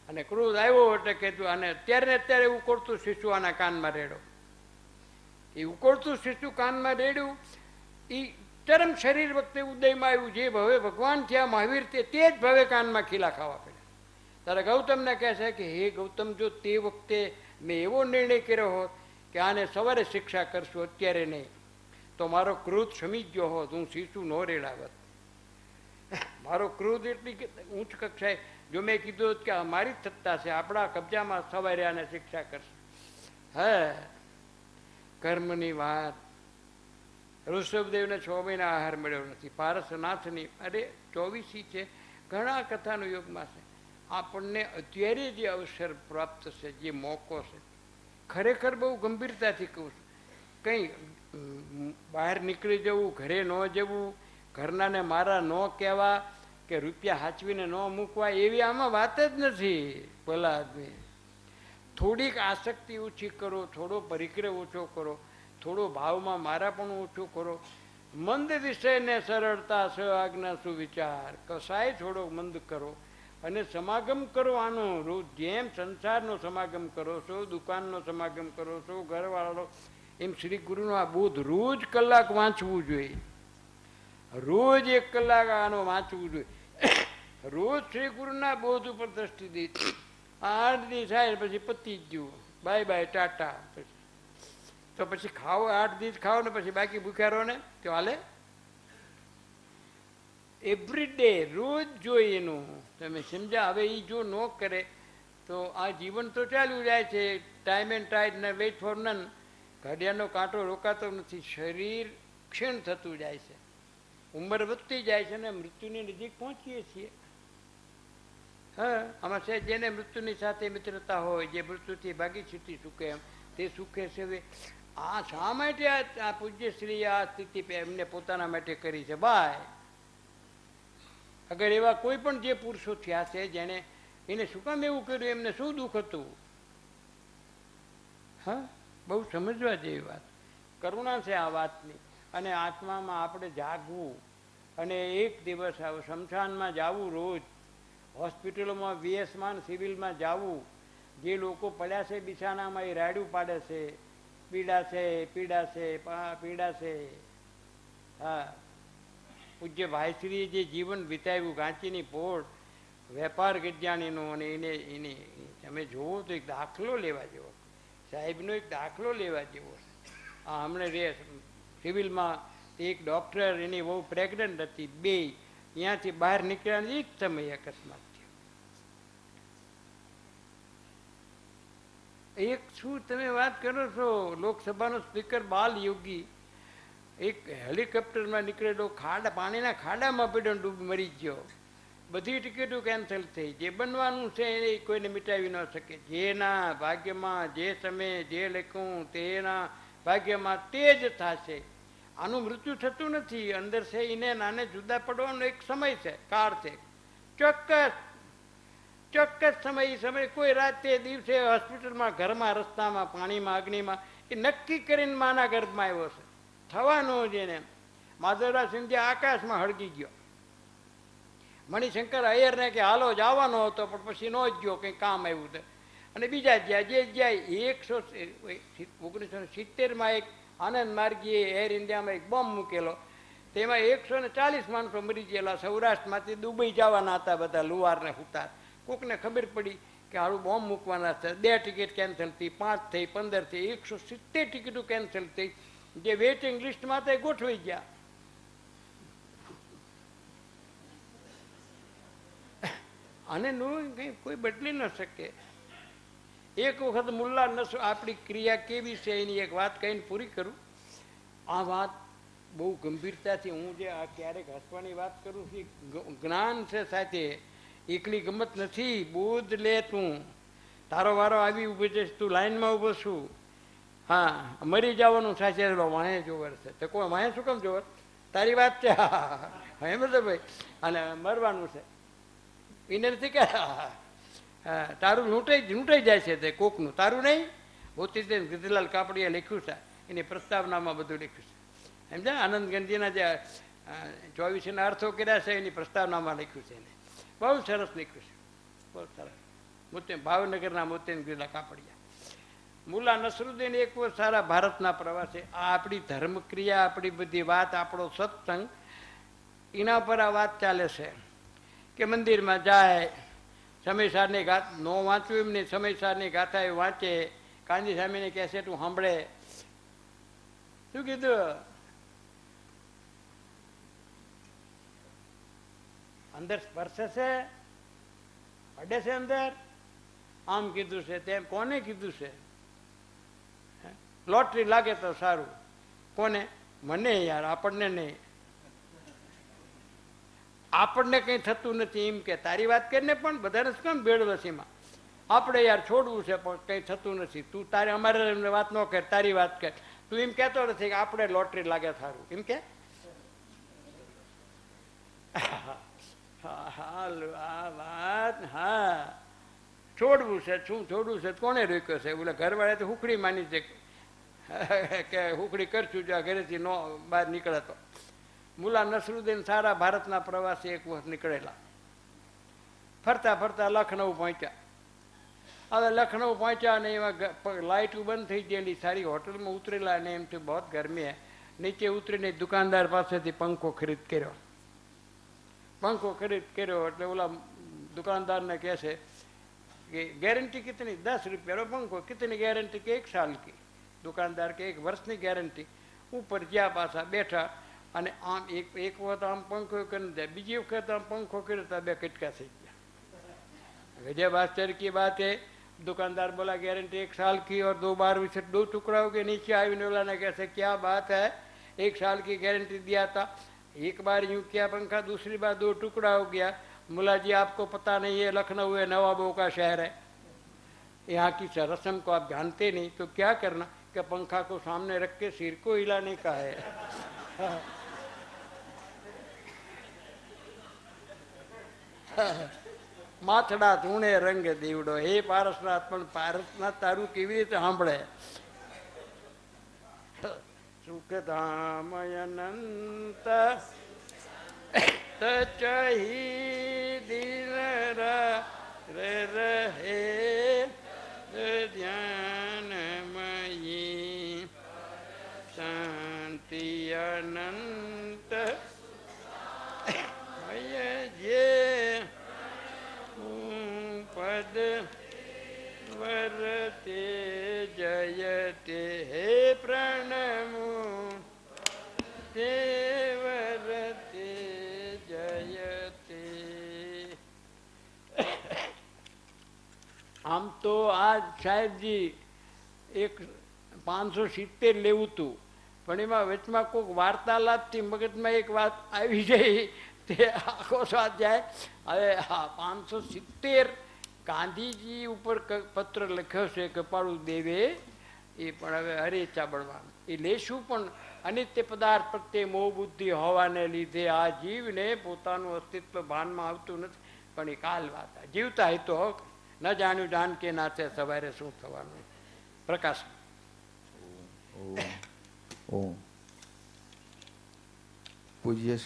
અને ક્રોધ આવ્યો એટલે કીધું અને અત્યારે ઉકોળતું શીશુ આના કાનમાં રેડો. એ ઉકોળતું શીશુ કાનમાં રેડ્યું. એ ચરમ શરીર વખતે ઉદયમાં આવ્યું. જે ભવે ભગવાન થયા મહાવીર તે જ ભવે કાનમાં ખીલા ખાવા પડ્યા. ત્યારે ગૌતમને કહે છે કે હે ગૌતમ, જો તે વખતે મેં એવો નિર્ણય કર્યો હોત કે આને સવારે શિક્ષા કરશું અત્યારે નહીં, તો મારો ક્રોધ શમી ગયો હોત, હું શીશુ ન રેડાવત. મારો ક્રોધ એટલી ઊંચ કક્ષાએ જો મેં કીધું કે મારી જ સત્તા છે, આપણા કબજામાં સવારે આને શિક્ષા કરશે. હે કર્મની વાત. ઋષભદેવને 6 મહિના આહાર મળ્યો નથી. પારસનાથની અરે 24 છે. ઘણા કથાનો યોગમાં છે. આપણને અત્યારે જે અવસર પ્રાપ્ત છે, જે મોકો છે, ખરેખર બહુ ગંભીરતાથી કહું છું. કંઈ બહાર નીકળી જવું, ઘરે ન જવું, ઘરનાને મારા ન કહેવા કે રૂપિયા હાચવીને ન મૂકવા, એવી આમાં વાત જ નથી. ભલા આદમી થોડીક આસક્તિ ઓછી કરો, થોડો પરિગ્રહ ઓછો કરો, થોડો ભાવમાં મારા પણ ઓછું કરો. મંદ વિષયને સરળતા સ આજ્ઞા સુવિચાર. કસાય થોડો મંદ કરો અને સમાગમ કરો આનો. રોજ જેમ સંસારનો સમાગમ કરો છો, દુકાનનો સમાગમ કરો છો, ઘરવાળો, એમ શ્રી ગુરુનો આ બોધ રોજ કલાક વાંચવું જોઈએ. રોજ 1 કલાક આનો વાંચવું જોઈએ. રોજ શ્રી ગુરુના બોધ ઉપર દ્રષ્ટિ દે. 8 દી થાય પછી પતી જ ગયું, બાય બાય ટાટા. પછી તો પછી ખાઓ 8 દિવસ ખાઓ ને પછી બાકી ભૂખ્યા રહો ને તો હાલે? એવરી ડે રોજ જોઈએ એનું, તમે સમજ્યા? હવે એ જો ન કરે તો આ જીવન તો ચાલ્યું જાય છે, ટાઈમ એન્ડ ટાઈડ ને વેઇટ ફોર નન. ઘડિયાળનો કાંટો રોકાતો નથી, શરીર ક્ષીણ થતું જાય છે, ઉંમર વધતી જાય છે ને મૃત્યુની નજીક પહોંચીએ છીએ. હા, આમાં છે જેને મૃત્યુની સાથે મિત્રતા હોય, જે મૃત્યુથી ભાગી છૂટી ચૂકે એમ તે સુખે સેવે. આ શા માટે આ પૂજ્યશ્રી આ સ્થિતિ એમને પોતાના માટે કરી છે ભાઈ? અગર એવા કોઈ પણ જે પુરુષો થયા છે જેને એને શું કામ એવું કર્યું, એમને શું દુઃખ હતું? હા, બહુ સમજવા જેવી વાત, કરુણા છે આ વાતની. અને આત્મામાં આપણે જાગવું અને એક દિવસ શમશાનમાં જવું, રોજ હોસ્પિટલોમાં વીએસમાં સિવિલમાં જવું. જે લોકો પડ્યા છે બિછાનામાં એ રાડ્યું પાડે છે, પીડાશે પીડાશે પીડાશે. હા, પૂજ્ય ભાઈશ્રીએ જે જીવન વિતાવ્યું ગાંચીની પોળ, વેપાર ગજ્જાણીનો, અને એને તમે જોવો તો એક દાખલો લેવા જેવો, સાહેબનો એક દાખલો લેવા જેવો. આ હમણાં રે સિવિલમાં એક ડૉક્ટર, એની બહુ પ્રેગ્નન્ટ હતી, 2 ત્યાંથી બહાર નીકળ્યા એ જ સમયે અકસ્માત થયો. એક શું તમે વાત કરો છો, લોકસભાનો સ્પીકર બાલ યોગી એક હેલિકોપ્ટરમાં નીકળેલો પાણીના ખાડામાં પડ્યો, ડૂબ મરી ગયો. બધી ટિકિટો કેન્સલ થઈ. જે બનવાનું છે એ કોઈને મિટાવી ન શકે. જેના ભાગ્યમાં જે સમયે જે લખ્યું તેના ભાગ્યમાં તે જ થશે. આનું મૃત્યુ થતું નથી, અંદર છે એને નાને જુદા પડવાનો એક સમય છે, કાળ છે, ચોક્કસ ચોક્કસ સમય. કોઈ રાતે દિવસે હોસ્પિટલમાં, ઘરમાં, રસ્તામાં, પાણીમાં, અગ્નિમાં, એ નક્કી કરીને માના ગર્ભમાં આવ્યો છે. થવાનું જેને માધવરાજ સિંધિયા આકાશમાં હળગી ગયો. મણિશંકર અય્યરને કે હાલો જવાનો હતો પણ પછી ન જ ગયો, કંઈ કામ આવ્યું તો. અને બીજા જ્યાં જે જ્યાં 1970માં એક આનંદ માર્ગીએ એર ઇન્ડિયામાં એક બોમ્બ મૂકેલો, તેમાં 140 માણસો મરી ગયેલા. સૌરાષ્ટ્રમાંથી દુબઈ જવાના હતા બધા, લુવારને હુતાર. કોકને ખબર પડી કે હારું બોમ્બ મૂકવાના છે, 2 ટિકિટ કેન્સલ થઈ, 5 થઈ, 15 થઈ, 170 ટિકિટો કેન્સલ થઈ. જે વેઇટિંગ લિસ્ટમાં તે ગોઠવાઈ ગયા. અને કંઈ કોઈ બદલી ન શકે. એક વખત મુલ્લા નસો, આપણી ક્રિયા કેવી છે એની એક વાત કહીને પૂરી કરું. આ વાત બહુ ગંભીરતાથી, હું જે આ ક્યારેક હસવાની વાત કરું છું, જ્ઞાન છે સાથે, એકલી ગમત નથી. બોધ લે તું, તારો વારો આવી ઊભો છે, તું લાઈનમાં ઊભો છું. હા, મરી જવાનું સાચે વાંહે જોવર છે. તો કોઈ વાંહે શું કામ જોવર? તારી વાત છે. હા એમ તો ભાઈ, અને મરવાનું છે એને નથી કે તારું લૂંટાઈ જાય છે તે કોકનું, તારું નહીં. મોતીલાલ ગિરધરલાલ કાપડીએ લખ્યું છે, એની પ્રસ્તાવનામાં બધું લખ્યું છે. સમજ્યા? આનંદ ગંજીના જે 24 અર્થો કર્યા છે એની પ્રસ્તાવનામાં લખ્યું છે. એને બહુ સરસ લખ્યું છે, બહુ સરસ. ભાવનગરના મોતીલાલ ગિરધરલાલ કાપડિયા. મુલ્લા નસરુદ્દીન એક વર્ષ સારા ભારતના પ્રવાસે. આ આપણી ધર્મક્રિયા, આપણી બધી વાત, આપણો સત્સંગ, એના પર આ વાત ચાલે છે કે મંદિરમાં જાય, સમયસારની ગાથ ન વાંચવું એમને, સમયસારની ગાથા એ વાંચે, કાંજી સ્વામીને કહેશે તું સાંભળે. શું કીધું? અંદર સ્પર્શે છે, અડે છે અંદર, આમ કીધું છે તેમ. કોને કીધું છે? લોટરી લાગે તો સારું. કોને? મને યાર, આપણને નહીં. આપણને કંઈ થતું નથી એમ કે તારી વાત કરીને પણ બધાને કેમ બેડવસીમાં આપણે યાર છોડવું છે પણ કંઈ થતું નથી. તું તારે અમારે વાત ન કર, તારી વાત કર. તું એમ કહેતો નથી કે આપણે લોટરી લાગે સારું એમ કે? આ વાત, હા, છોડવું છે. શું છોડવું છે? કોને રોક્યો છે? બોલે ઘરવાળા તો હુકડી માની છે કે હુકડી કરશું જો ઘરેથી ન બહાર નીકળે તો. મુલ્લા નસરુદ્દીન સારા ભારતના પ્રવાસે એક વખત નીકળેલા. ફરતા ફરતા લખનઉ પહોંચ્યા. હવે લખનઉ પહોંચ્યા અને એમાં લાઇટ બંધ થઈ ગયેલી. સારી હોટલમાં ઉતરેલા અને એમ થયું બહુ ગરમી હે. નીચે ઉતરીને દુકાનદાર પાસેથી પંખો ખરીદ કર્યો. એટલે ઓલા દુકાનદારને કહે છે कि गारंटी कितनी? 10 रुपये रो पंखो. कितनी गारंटी? कि 1 साल की. દુકાનદાર કે 1 વર્ષની ગેરંટી. ઉપર જ્યાં પાછા બેઠા અને આમ એક વખત આમ પંખો કરીને દે, બીજી વખત આમ પંખો કર્યો તો 2 કટકા થઈ ગયા. गजब आश्चर्य की बात है. दुकानदार बोला गारंटी 1 साल की और 2 बार विसे 2 टुकड़ा हो गए. नीचे आने वाला ने कैसे क्या बात है, 1 साल की गारंटी दिया था, एक बार यूं किया पंखा, दूसरी बार 2 टुकड़ा हो गया. मुला जी आपको पता नहीं है लखनऊ है नवाबों का शहर है, यहाँ की रस्म को आप जानते नहीं, तो क्या करना कि पंखा को सामने रख के सिर को हिलाने का है. માથડા ધૂણે રંગ દીવડો. હે પારસનાથ, પણ પારસનાથ તારું કેવી રીતે સાંભળે? સુખધામ અનંત તચહી દિન રહે ધ્યાનમયી શાંતિ અનંત જે પદ વરતે જયતે. હે પ્રણમો તે વરતે જયતે. આમ તો આ સાહેબજી 570 લેવું હતું, પણ એમાં વચમાં કોઈક વાર્તાલાપથી મગજમાં એક વાત આવી જાય, તે આખો સ્વાધ્યાય. હવે 570 ગાંધીજી ઉપર પત્ર લખ્યો છે કૃપાળુ દેવે, એ પણ હવે હરેચા બળવાનું એ લેશું. પણ અનિત્ય પદાર્થ પ્રત્યે મોહ બુદ્ધિ હોવાને લીધે આ જીવને પોતાનું અસ્તિત્વ ભાનમાં આવતું નથી. પણ એ કાલ વાત, જીવતા હોય તો ન જાણ્યું જાન કે નાથે સવારે શું થવાનું. પ્રકાશ. પૂજ્ય